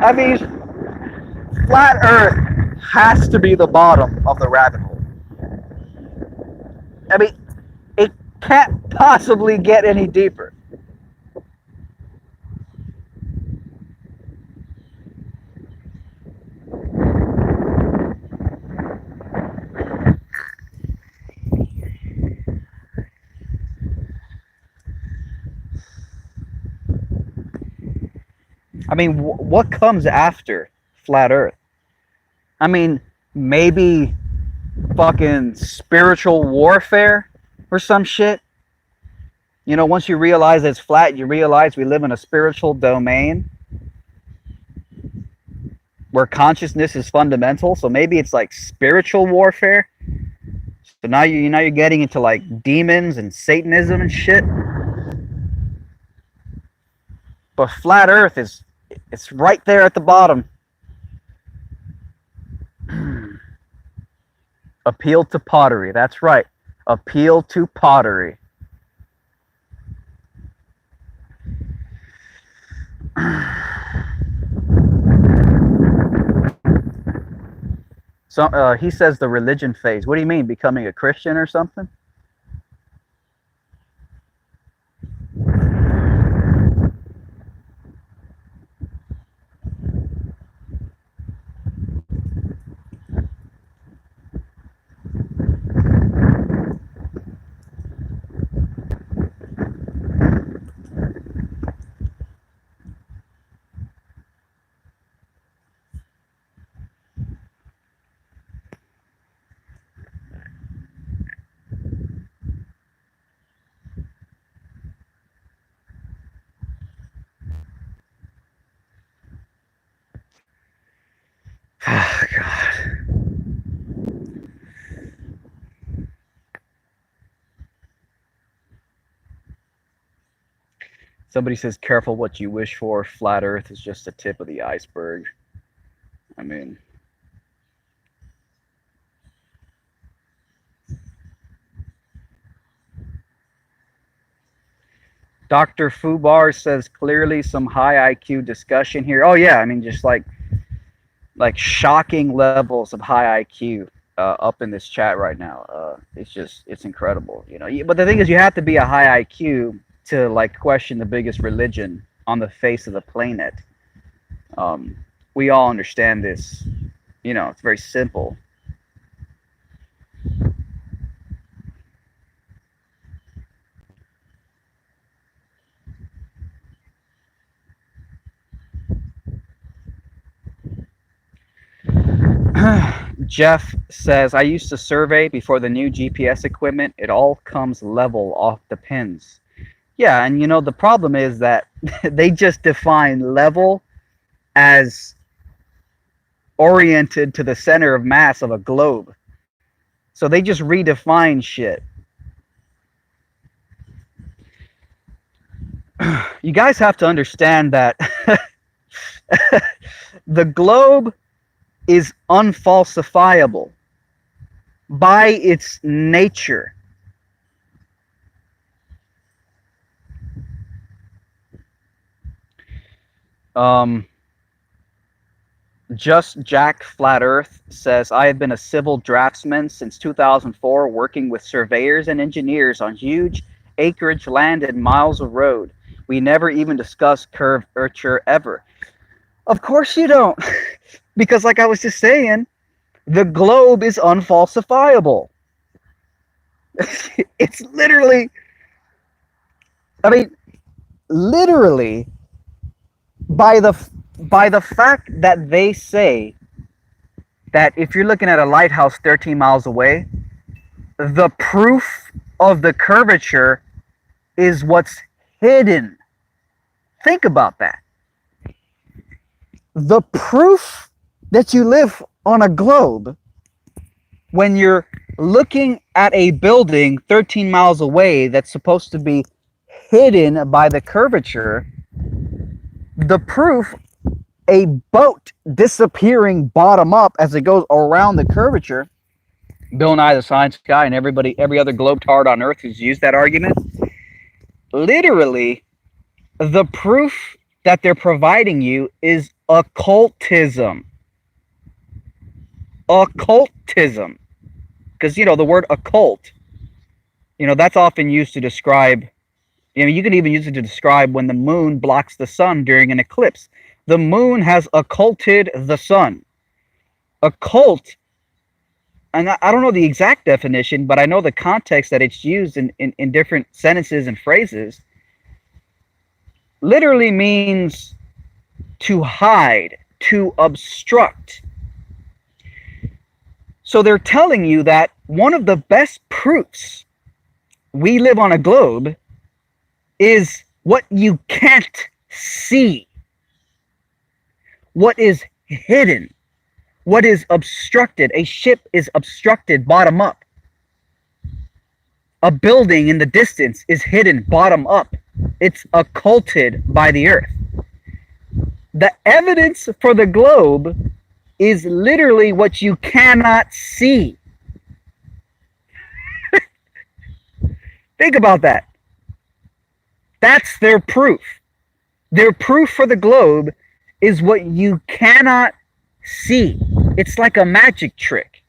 I mean, flat earth has to be the bottom of the rabbit hole. I mean, it can't possibly get any deeper. I mean, what comes after flat earth? I mean, maybe fucking spiritual warfare or some shit. You know, once you realize it's flat, you realize we live in a spiritual domain where consciousness is fundamental. So maybe it's like spiritual warfare. So now you're getting into like demons and Satanism and shit. But flat Earth it's right there at the bottom. Appeal to pottery. That's right. Appeal to pottery. So he says the religion phase. What do you mean, becoming a Christian or something? Oh, God. Somebody says, careful what you wish for. Flat Earth is just the tip of the iceberg. I mean, Dr. Fubar says clearly some high IQ discussion here. Oh yeah, I mean just like shocking levels of high IQ up in this chat right now. It's incredible, you know. But the thing is, you have to be a high IQ to like question the biggest religion on the face of the planet. We all understand this. You know, it's very simple. Jeff says, I used to survey before the new GPS equipment. It all comes level off the pins. Yeah, and the problem is that they just define level as oriented to the center of mass of a globe. So they just redefine shit. You guys have to understand that the globe is unfalsifiable by its nature. Just Jack Flat Earth says, I have been a civil draftsman since 2004, working with surveyors and engineers on huge acreage land and miles of road. We never even discuss curvature ever. Of course you don't. Because like I was just saying, the globe is unfalsifiable. It's literally, I mean, literally, by the fact that they say that if you're looking at a lighthouse 13 miles away, the proof of the curvature is what's hidden. Think about that. The proof that you live on a globe, when you're looking at a building 13 miles away that's supposed to be hidden by the curvature, the proof, a boat disappearing bottom up as it goes around the curvature. Bill Nye the Science Guy and every other globetard on Earth who's used that argument. Literally, the proof that they're providing you is occultism. Occultism. Because, the word occult, that's often used to describe, you can even use it to describe when the moon blocks the sun during an eclipse. The moon has occulted the sun. Occult, and I don't know the exact definition, but I know the context that it's used in different sentences and phrases, literally means to hide, to obstruct. So they're telling you that one of the best proofs we live on a globe is what you can't see, what is hidden, what is obstructed. A ship is obstructed bottom up. A building in the distance is hidden bottom up. It's occulted by the earth. The evidence for the globe is literally what you cannot see. Think about that. That's their proof. Their proof for the globe is what you cannot see. It's like a magic trick.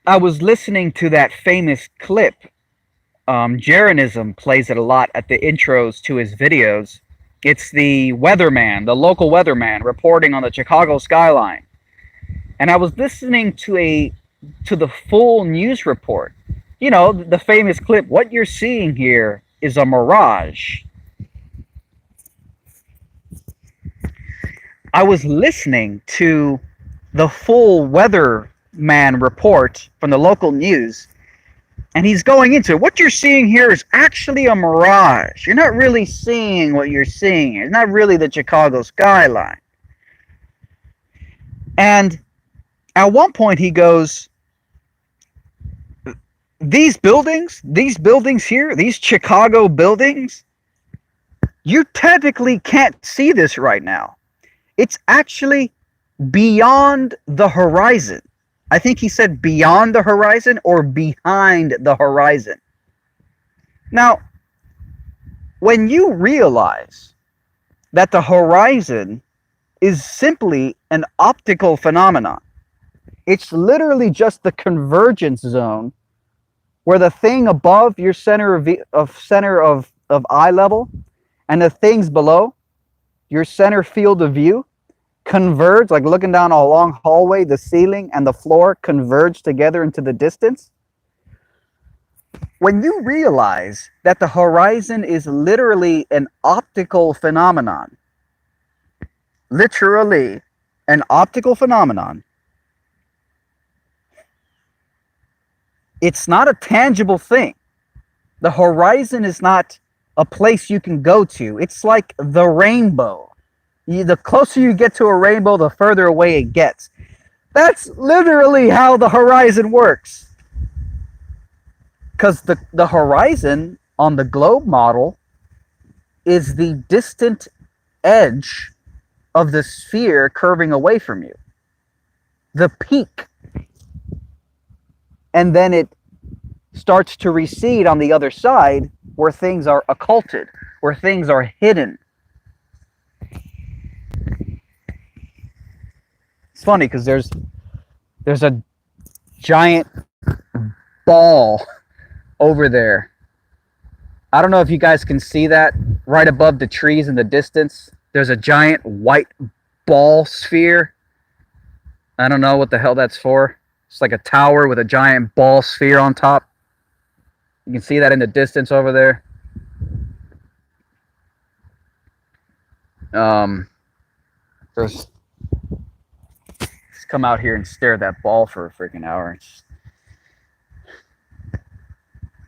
I was listening to that famous clip. Jeranism plays it a lot at the intros to his videos. It's the weatherman, the local weatherman, reporting on the Chicago skyline. And I was listening to the full news report. The famous clip, what you're seeing here is a mirage. I was listening to the full weatherman report from the local news, and he's going into what you're seeing here is actually a mirage. You're not really seeing what you're seeing. It's not really the Chicago skyline. And at one point he goes, these buildings here, these Chicago buildings, you technically can't see this right now. It's actually beyond the horizon. I think he said beyond the horizon or behind the horizon. Now, when you realize that the horizon is simply an optical phenomenon, it's literally just the convergence zone where the thing above your center of eye level and the things below your center field of view converge, like looking down a long hallway, the ceiling and the floor converge together into the distance. When you realize that the horizon is literally an optical phenomenon, literally an optical phenomenon, it's not a tangible thing. The horizon is not a place you can go to. It's like the rainbow. The closer you get to a rainbow, the further away it gets. That's literally how the horizon works. Because the horizon on the globe model is the distant edge of the sphere curving away from you, the peak. And then it starts to recede on the other side where things are occulted, where things are hidden. It's funny because there's a giant ball over there. I don't know if you guys can see that right above the trees in the distance. There's a giant white ball sphere. I don't know what the hell that's for. It's like a tower with a giant ball sphere on top. You can see that in the distance over there. Just come out here and stare at that ball for a freaking hour.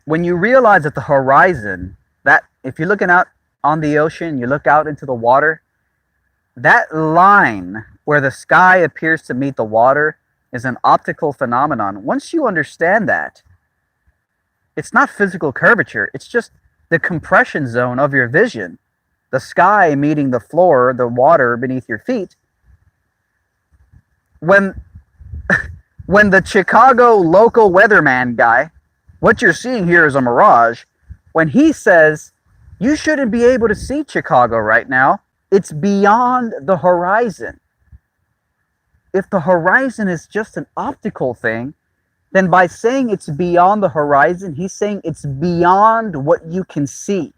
When you realize that the horizon, that if you're looking out on the ocean, you look out into the water, that line where the sky appears to meet the water is an optical phenomenon. Once you understand that, it's not physical curvature, it's just the compression zone of your vision. The sky meeting the floor, the water beneath your feet. When the Chicago local weatherman guy, what you're seeing here is a mirage, when he says you shouldn't be able to see Chicago right now, it's beyond the horizon. If the horizon is just an optical thing, then by saying it's beyond the horizon, he's saying it's beyond what you can see.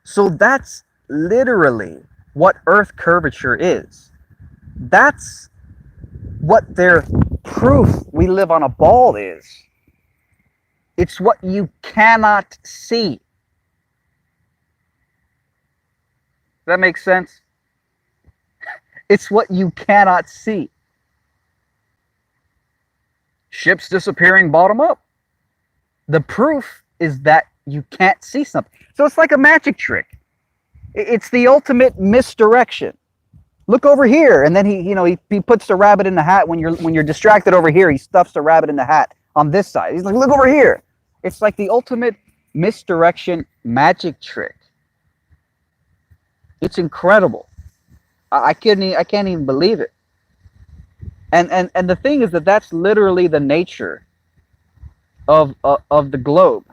So that's literally what Earth curvature is. That's what their proof we live on a ball is. It's what you cannot see. Does that make sense? It's what you cannot see. Ships disappearing bottom up. The proof is that you can't see something. So it's like a magic trick. It's the ultimate misdirection. Look over here, and then he puts the rabbit in the hat when you're distracted over here. He stuffs the rabbit in the hat on this side. He's like, look over here. It's like the ultimate misdirection magic trick. It's incredible. I can't even believe it. And the thing is that that's literally the nature of the globe.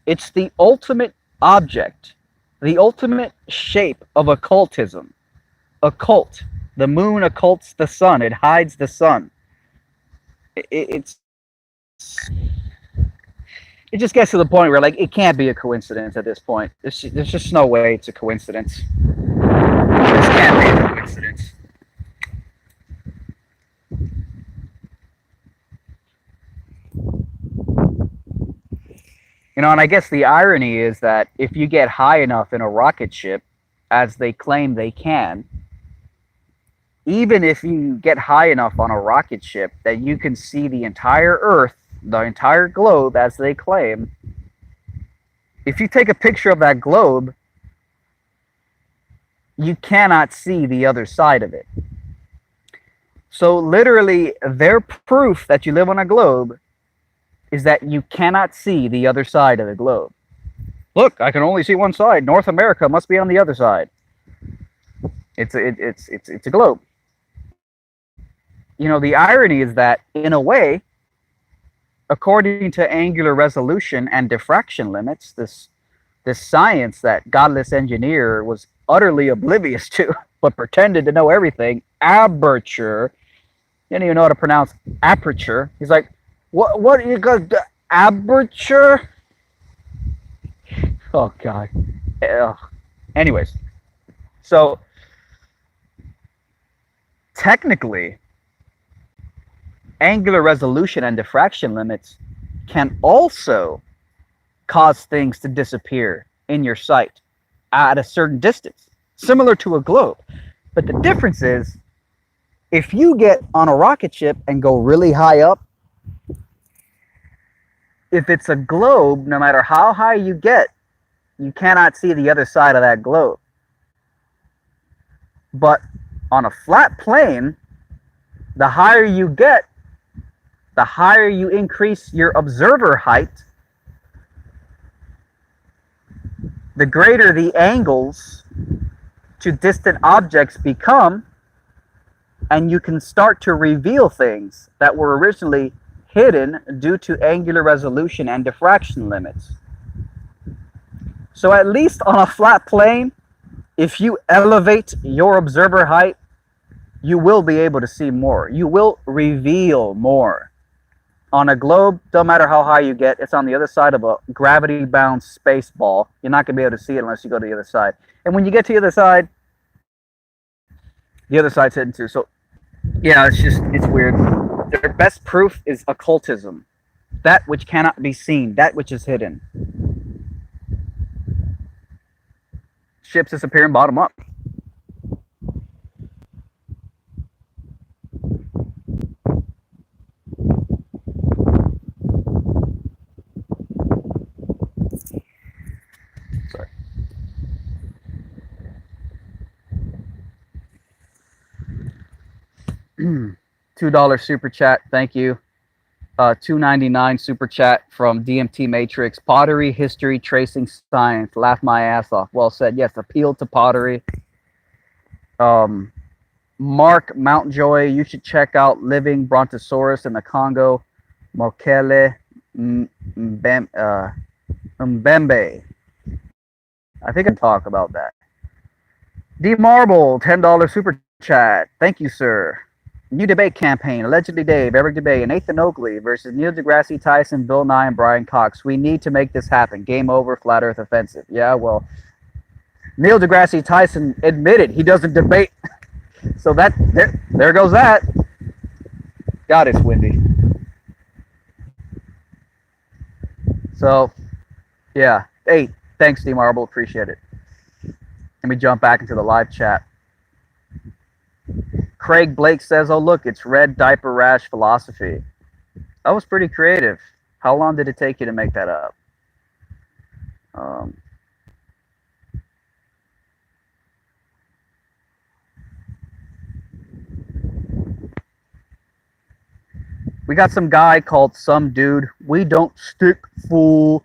It's the ultimate object, the ultimate shape of occultism. Occult. The moon occults the sun. It hides the sun. It just gets to the point where like it can't be a coincidence at this point. There's just no way it's a coincidence. This can't be a coincidence. And I guess the irony is that if you get high enough in a rocket ship, as they claim they can, even if you get high enough on a rocket ship that you can see the entire Earth, the entire globe, as they claim, if you take a picture of that globe, you cannot see the other side of it. So literally, their proof that you live on a globe is that you cannot see the other side of the globe. Look, I can only see one side. North America must be on the other side. It's a globe. The irony is that, in a way, according to angular resolution and diffraction limits, this science that godless engineer was utterly oblivious to, but pretended to know everything, aperture. You don't even know how to pronounce aperture. He's like, what you got, the aperture? Oh God. Anyways, so technically, angular resolution and diffraction limits can also cause things to disappear in your sight at a certain distance, similar to a globe. But the difference is, if you get on a rocket ship and go really high up, if it's a globe, no matter how high you get, you cannot see the other side of that globe. But on a flat plane, the higher you get, the higher you increase your observer height, the greater the angles to distant objects become, and you can start to reveal things that were originally hidden due to angular resolution and diffraction limits. So at least on a flat plane, if you elevate your observer height, you will be able to see more. You will reveal more. On a globe, don't matter how high you get, it's on the other side of a gravity-bound space ball. You're not going to be able to see it unless you go to the other side. And when you get to the other side's hidden too. So, yeah, it's weird. Their best proof is occultism. That which cannot be seen, that which is hidden. Ships disappearing bottom up. Sorry. $2 super chat, thank you. $2.99 super chat from DMT Matrix. Pottery, history, tracing, science. Laugh my ass off. Well said. Yes, appeal to pottery. Mark Mountjoy, you should check out Living Brontosaurus in the Congo. Mokele Mbembe. I think I can talk about that. D Marble, $10 super chat. Thank you, sir. New debate campaign. Allegedly Dave, Eric Debate, and Nathan Oakley versus Neil deGrasse Tyson, Bill Nye, and Brian Cox. We need to make this happen. Game over. Flat Earth offensive. Yeah, well, Neil deGrasse Tyson admitted he doesn't debate. So that there goes that. God, it's windy. So, yeah. Hey, thanks, D Marble. Appreciate it. Let me jump back into the live chat. Craig Blake says, oh, look, it's red diaper rash philosophy. That was pretty creative. How long did it take you to make that up? We got some guy called Some Dude. We don't stick, fool.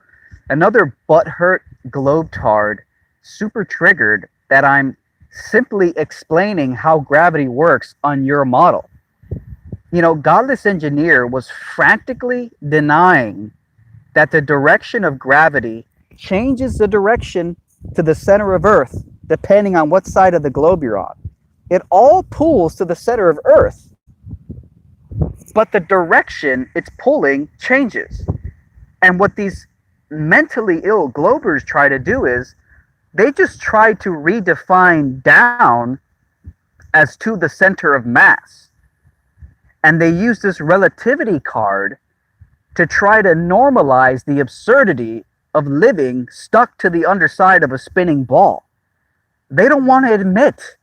Another butthurt globetard, super triggered that I'm simply explaining how gravity works on your model. You know, Godless Engineer was frantically denying that the direction of gravity changes the direction to the center of Earth depending on what side of the globe you're on. It all pulls to the center of Earth, but the direction it's pulling changes. And what these mentally ill globers try to do is they just try to redefine down as to the center of mass. And they use this relativity card to try to normalize the absurdity of living stuck to the underside of a spinning ball. They don't want to admit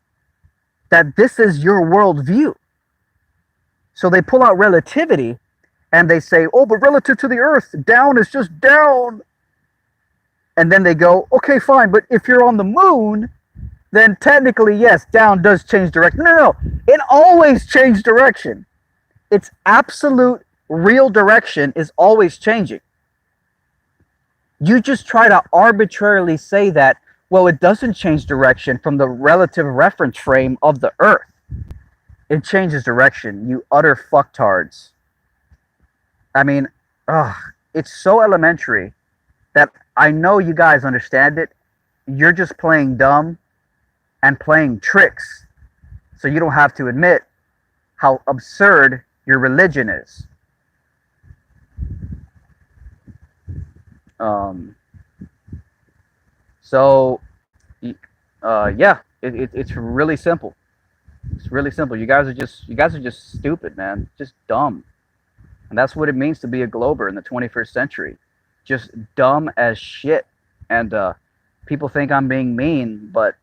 that this is your worldview. So they pull out relativity and they say, oh, but relative to the Earth, down is just down. And then they go, okay, fine, but if you're on the moon, then technically, yes, down does change direction. No, it always changes direction. Its absolute real direction is always changing. You just try to arbitrarily say that, well, it doesn't change direction from the relative reference frame of the Earth. It changes direction, you utter fucktards. I mean, it's so elementary that I know you guys understand it. You're just playing dumb and playing tricks, so you don't have to admit how absurd your religion is. Yeah, it's really simple. It's really simple. You guys are just stupid, man. Just dumb. And that's what it means to be a glober in the 21st century. Just dumb as shit. And people think I'm being mean, but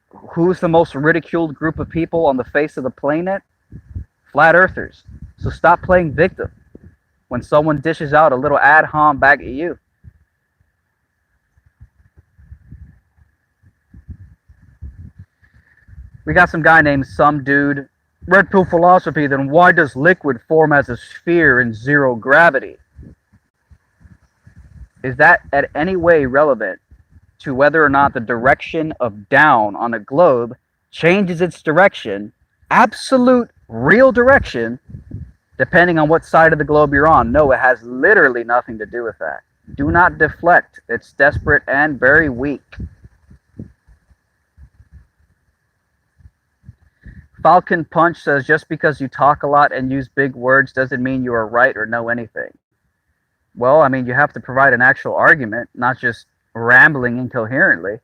who's the most ridiculed group of people on the face of the planet? Flat earthers. So stop playing victim when someone dishes out a little ad hom back at you. We got some guy named Some Dude. Red pill philosophy, then why does liquid form as a sphere in zero gravity? Is that at any way relevant to whether or not the direction of down on a globe changes its direction, absolute real direction, depending on what side of the globe you're on? No, it has literally nothing to do with that. Do not deflect. It's desperate and very weak. Falcon Punch says, just because you talk a lot and use big words doesn't mean you are right or know anything. Well, I mean, you have to provide an actual argument, not just rambling incoherently.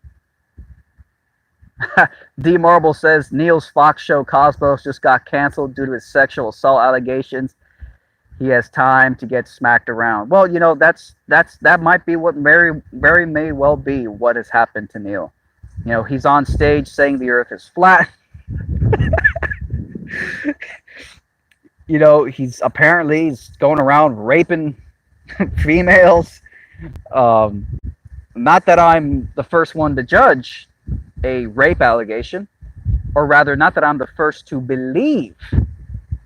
D Marble says, Neil's Fox show Cosmos just got canceled due to his sexual assault allegations. He has time to get smacked around. Well, you know, that might be what very may well be what has happened to Neil. You know, he's on stage saying the earth is flat. You know, he's going around raping females. Not that I'm the first one to judge a rape allegation, or rather, not that I'm the first to believe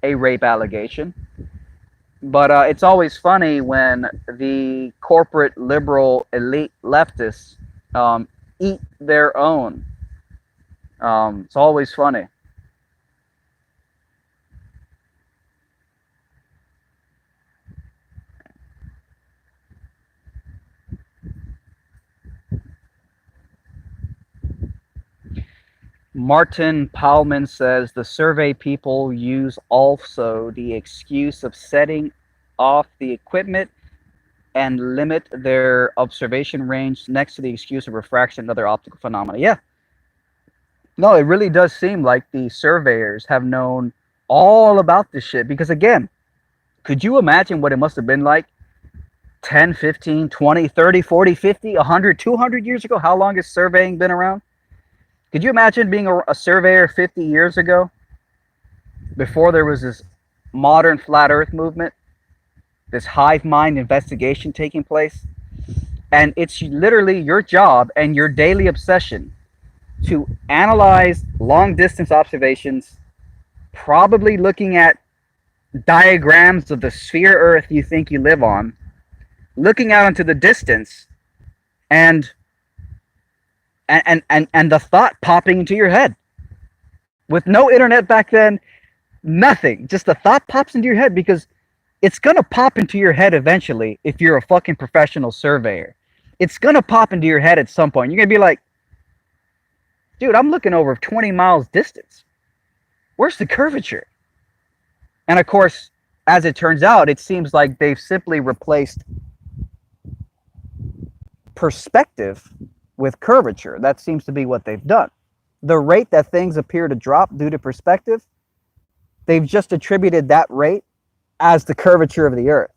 a rape allegation. But it's always funny when the corporate liberal elite leftists eat their own. It's always funny. Martin Palman says the survey people use also the excuse of setting off the equipment and limit their observation range next to the excuse of refraction and other optical phenomena. Yeah. No, it really does seem like the surveyors have known all about this shit. Because again, could you imagine what it must have been like 10, 15, 20, 30, 40, 50, 100, 200 years ago? How long has surveying been around? Could you imagine being a surveyor 50 years ago, before there was this modern flat earth movement, this hive mind investigation taking place? And it's literally your job and your daily obsession to analyze long distance observations, probably looking at diagrams of the sphere earth you think you live on, looking out into the distance, and the thought popping into your head. With no internet back then, nothing. Just the thought pops into your head, because it's going to pop into your head eventually if you're a fucking professional surveyor. It's going to pop into your head at some point. You're going to be like, dude, I'm looking over 20 miles distance. Where's the curvature? And of course, as it turns out, it seems like they've simply replaced perspective with curvature. That seems to be what they've done. The rate that things appear to drop due to perspective, they've just attributed that rate as the curvature of the earth.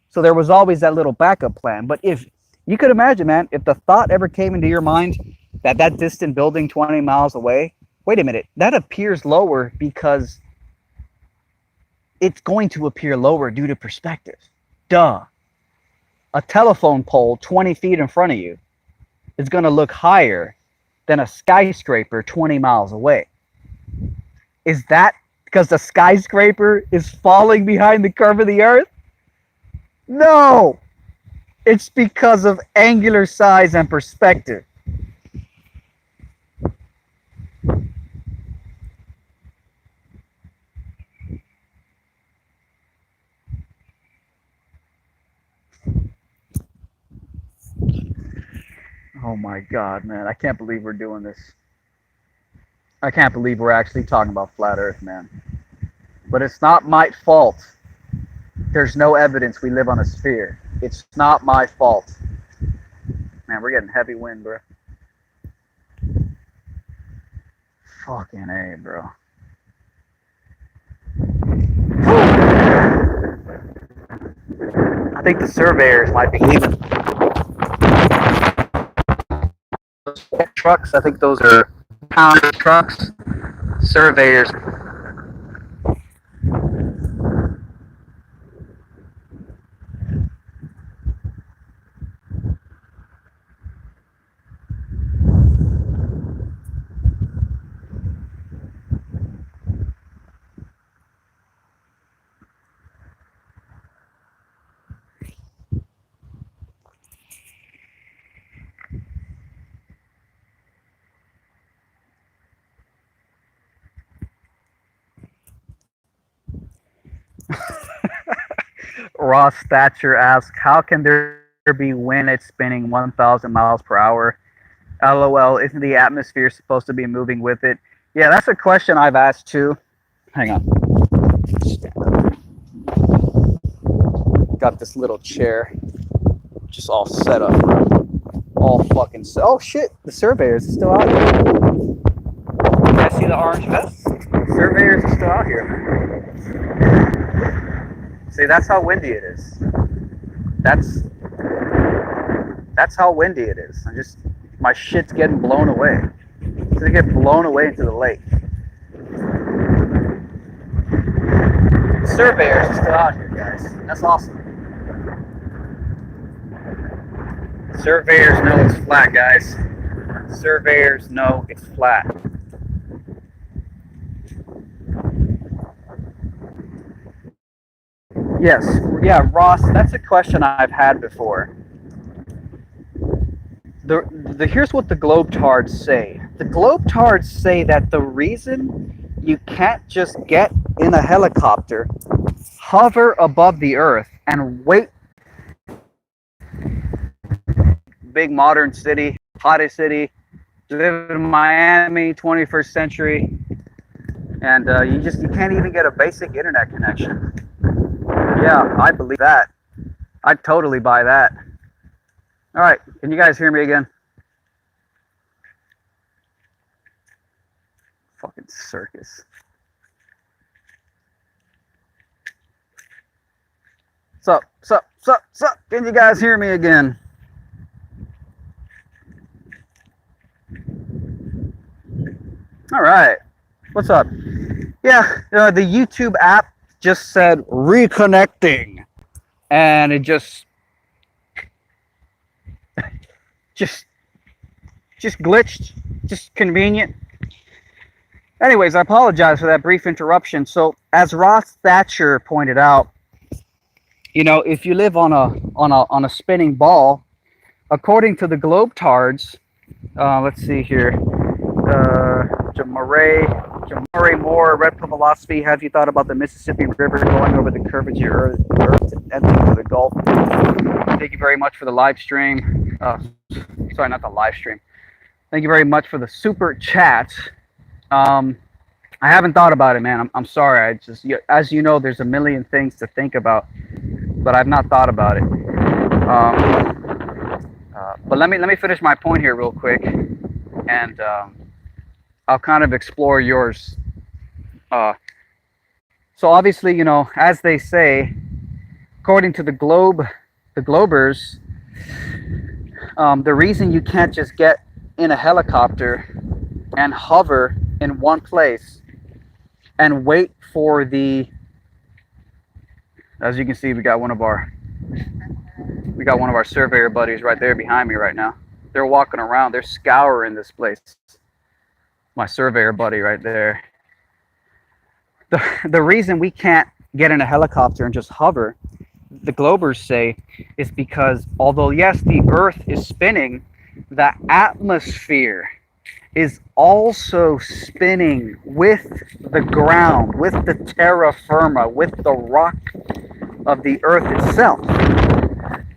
So there was always that little backup plan. But if you could imagine, man, if the thought ever came into your mind that distant building 20 miles away, wait a minute, that appears lower because it's going to appear lower due to perspective. Duh. A telephone pole 20 feet in front of you is going to look higher than a skyscraper 20 miles away. Is that because the skyscraper is falling behind the curve of the earth? No! It's because of angular size and perspective. Oh my God, man. I can't believe we're doing this. I can't believe we're actually talking about flat earth, man. But it's not my fault. There's no evidence we live on a sphere. It's not my fault. Man, we're getting heavy wind, bro. Fucking A, bro. I think the surveyors might be leaving trucks. I think those are pound trucks. Surveyors. Ross Thatcher asks, "How can there be wind it's spinning 1,000 miles per hour? LOL, isn't the atmosphere supposed to be moving with it?" Yeah, that's a question I've asked too. Hang on. Got this little chair just all set up. All fucking set. Oh shit, the surveyors are still out here. You guys see the orange vest? The surveyors are still out here. See, that's how windy it is. That's how windy it is. My shit's getting blown away. It's gonna get blown away into the lake. The surveyors are still out here, guys. That's awesome. Surveyors know it's flat, guys. Surveyors know it's flat. Yes, yeah, Ross, that's a question I've had before. Here's what the Globetards say. The Globetards say that the reason you can't just get in a helicopter, hover above the earth, and wait. Big modern city, hottest city, live in Miami, 21st century, and you can't even get a basic internet connection. Yeah, I believe that. I'd totally buy that. All right, can you guys hear me again? Fucking circus. Sup? Can you guys hear me again? All right. What's up? Yeah, the YouTube app just said reconnecting, and it just glitched. Just convenient. Anyways, I apologize for that brief interruption. So, as Ross Thatcher pointed out, if you live on a spinning ball, according to the Globetards, let's see here, Jamare Moore, Red Pill Philosophy. Have you thought about the Mississippi River going over the curvature of Earth and into the Gulf? Thank you very much for the live stream. Sorry, not the live stream. Thank you very much for the super chat. I haven't thought about it, man. I'm sorry. As you know, there's a million things to think about, but I've not thought about it. But let me finish my point here real quick, and I'll kind of explore yours. So obviously, as they say, according to the Globers, the reason you can't just get in a helicopter and hover in one place and wait for as you can see, we got one of our surveyor buddies right there behind me right now. They're walking around, they're scouring this place. My surveyor buddy right there. The reason we can't get in a helicopter and just hover, the Globers say, is because although yes, the Earth is spinning, the atmosphere is also spinning with the ground, with the terra firma, with the rock of the Earth itself.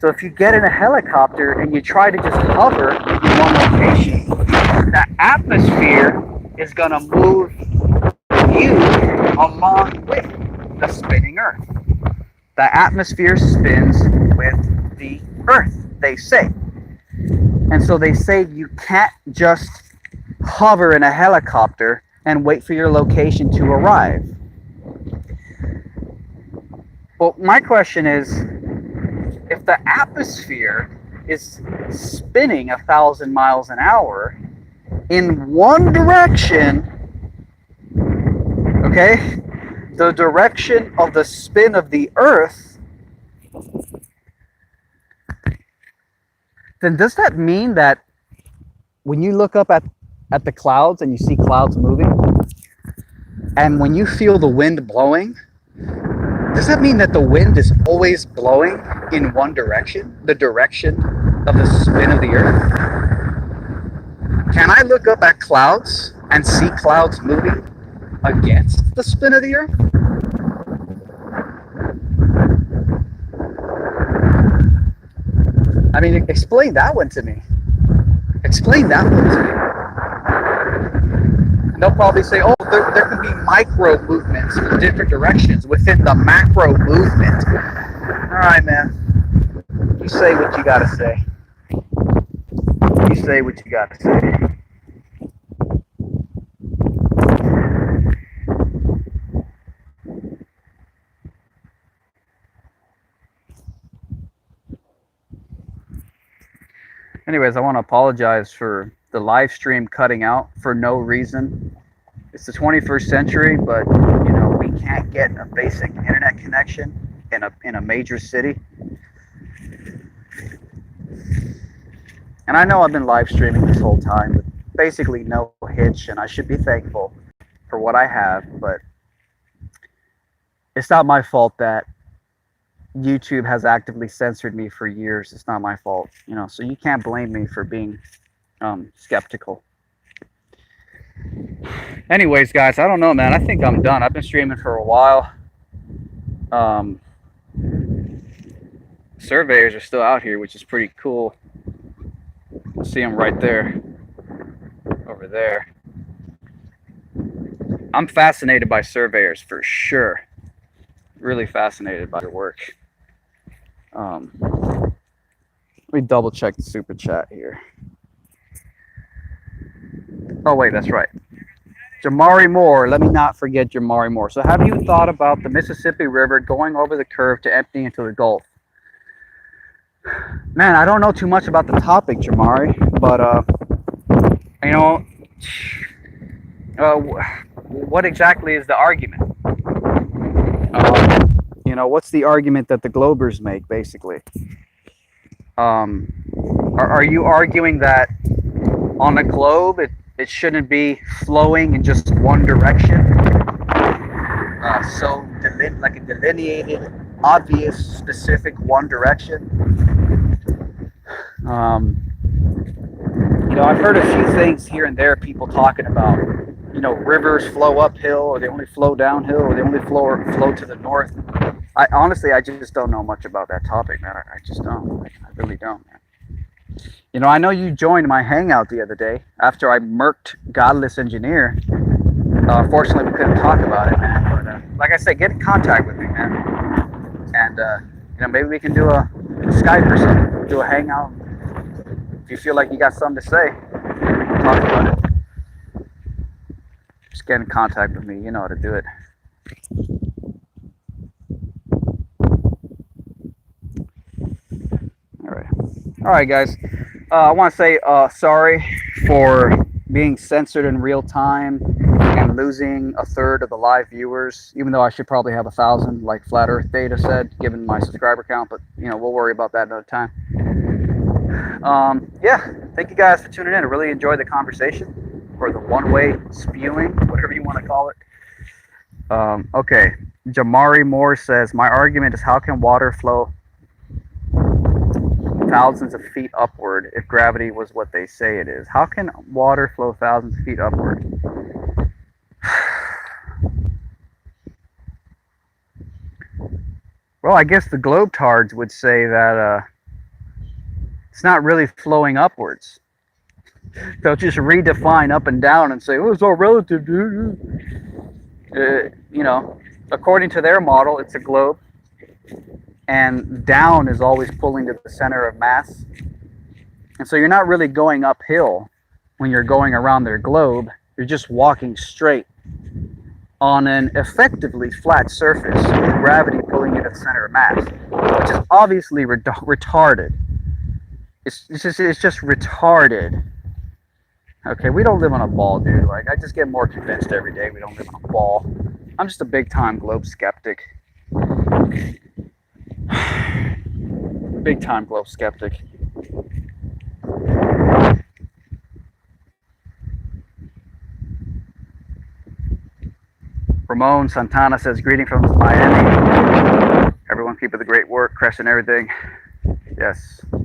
So if you get in a helicopter and you try to just hover in one location, the atmosphere is going to move you along with the spinning Earth. The atmosphere spins with the Earth, they say. And so they say you can't just hover in a helicopter and wait for your location to arrive. Well, my question is, if the atmosphere is spinning 1,000 miles an hour in one direction, okay, the direction of the spin of the Earth, then does that mean that when you look up at the clouds and you see clouds moving, and when you feel the wind blowing, does that mean that the wind is always blowing in one direction, the direction of the spin of the Earth? Can I look up at clouds and see clouds moving against the spin of the Earth? I mean, explain that one to me. Explain that one to me. And they'll probably say, oh, there can be micro movements in different directions within the macro movement. All right, man. You say what you gotta say. You say what you gotta say. Anyways, I want to apologize for the live stream cutting out for no reason. It's the 21st century, but you know, we can't get a basic internet connection in a major city. And I know I've been live streaming this whole time with basically no hitch, and I should be thankful for what I have, but it's not my fault that YouTube has actively censored me for years. It's not my fault, you know, so you can't blame me for being skeptical. Anyways, guys, I don't know, man. I think I'm done. I've been streaming for a while. Surveyors are still out here, which is pretty cool. See them right there, over there. I'm fascinated by surveyors for sure. Really fascinated by their work. Let me double check the super chat here. Oh wait, that's right. Jamari Moore, let me not forget Jamari Moore. So have you thought about the Mississippi River going over the curve to empty into the Gulf? Man, I don't know too much about the topic, Jamari, but you know, what exactly is the argument? You know, what's the argument that the Globers make, basically? Are you arguing that on a globe it shouldn't be flowing in just one direction? Like a delineated, obvious, specific one direction? You know, I've heard a few things here and there, people talking about, you know, rivers flow uphill, or they only flow downhill, or they only flow to the north. I honestly just don't know much about that topic, man. I just don't. I really don't, man. You know, I know you joined my hangout the other day after I murked Godless Engineer. Fortunately, we couldn't talk about it, man. But like I said, get in contact with me, man. And you know, maybe we can do a Skype or something, do a hangout. If you feel like you got something to say, talk about it. Just get in contact with me. You know how to do it. All right, guys. I want to say sorry for being censored in real time and losing a third of the live viewers, even though I should probably have 1,000, like Flat Earth Data said, given my subscriber count. But you know, we'll worry about that another time. Yeah, thank you guys for tuning in. I really enjoyed the conversation, or the one-way spewing, whatever you want to call it. Okay, Jamari Moore says, my argument is, how can water flow thousands of feet upward if gravity was what they say it is? How can water flow thousands of feet upward? Well, I guess the globetards would say that it's not really flowing upwards. They'll just redefine up and down and say, oh, it's all relative, dude. You know, according to their model, it's a globe, and down is always pulling to the center of mass. And so you're not really going uphill when you're going around their globe. You're just walking straight on an effectively flat surface with gravity pulling it to the center of mass, which is obviously retarded. It's just retarded. Okay, we don't live on a ball, dude. Like, I just get more convinced every day we don't live on a ball. I'm just a big time globe skeptic. Big time globe skeptic. Ramon Santana says, greeting from Miami. Everyone keep up the great work, crushing everything. Yes. All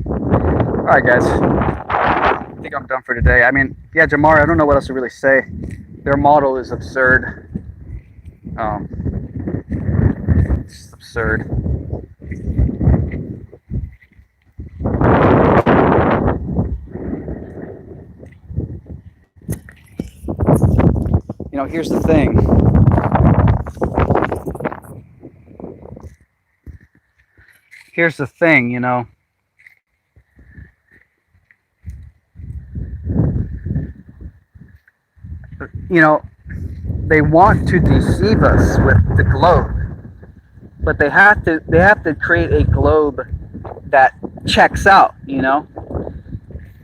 right, guys. I think I'm done for today. I mean, yeah, Jamari, I don't know what else to really say. Their model is absurd. It's absurd. You know, here's the thing. Here's the thing, you know. You know, they want to deceive us with the globe, but they have to create a globe that checks out, you know.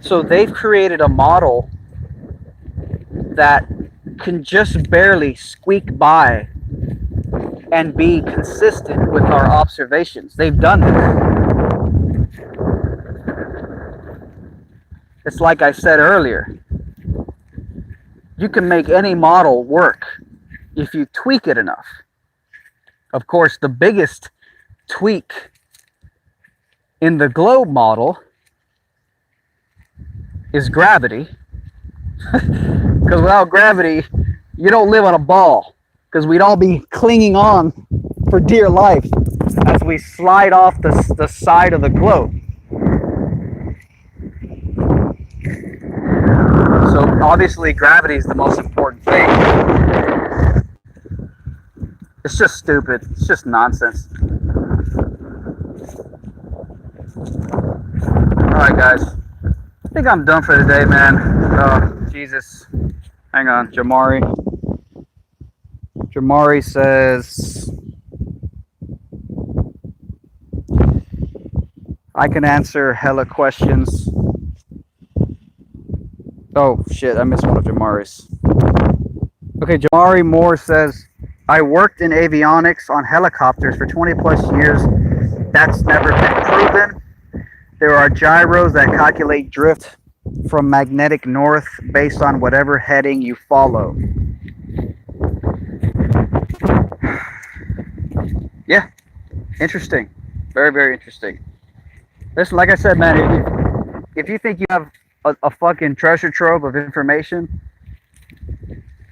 So they've created a model that can just barely squeak by and be consistent with our observations. They've done this. It's like I said earlier. You can make any model work if you tweak it enough. Of course, the biggest tweak in the globe model is gravity. Because without gravity, you don't live on a ball. Because we'd all be clinging on for dear life as we slide off the side of the globe. So obviously gravity is the most important thing. It's just stupid. It's just nonsense. Alright, guys. I think I'm done for today, man. Oh, Jesus. Hang on. Jamari says, I can answer hella questions. Oh, shit. I missed one of Jamari's. Okay, Jamari Moore says, I worked in avionics on helicopters for 20 plus years. That's never been proven. There are gyros that calculate drift from magnetic north based on whatever heading you follow. Yeah, interesting. Very, very interesting. Listen, like I said, man, if you think you have a fucking treasure trove of information,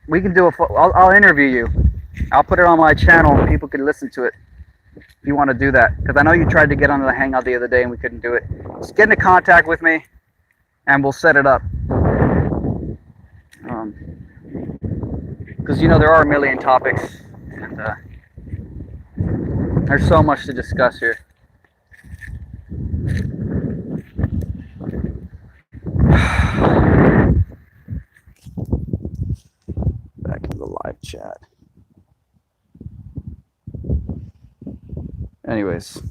we can do I'll interview you. I'll put it on my channel and people can listen to it if you want to do that. Because I know you tried to get on the Hangout the other day and we couldn't do it. Just get into contact with me and we'll set it up. Because, you know, there are a million topics and there's so much to discuss here. Back to the live chat. Anyways.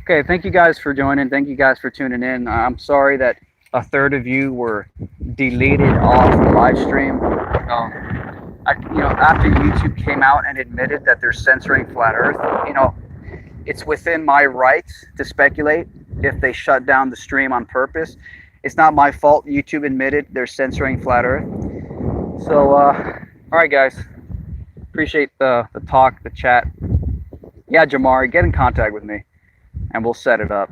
Okay, thank you guys for joining. Thank you guys for tuning in. I'm sorry that a third of you were deleted off the live stream. After YouTube came out and admitted that they're censoring Flat Earth, you know, it's within my rights to speculate if they shut down the stream on purpose. It's not my fault. YouTube admitted they're censoring Flat Earth. So, all right, guys. Appreciate the talk, the chat. Yeah, Jamari, get in contact with me, and we'll set it up.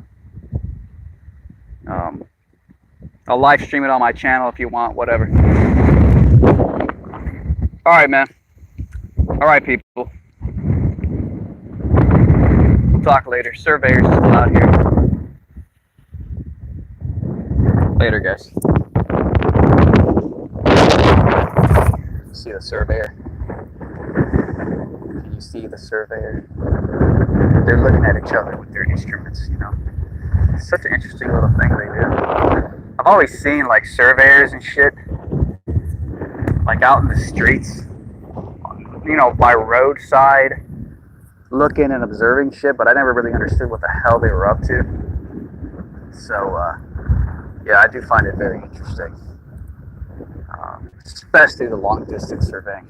I'll live stream it on my channel if you want, whatever. All right, man. All right, people. We'll talk later. Surveyors is out here. Later, guys. See the surveyor? Can you see the surveyor? They're looking at each other with their instruments, you know. It's such an interesting little thing they do. I've always seen like surveyors and shit like out in the streets, by roadside, looking and observing shit, but I never really understood what the hell they were up to. So, yeah, I do find it very interesting, especially the long distance surveying.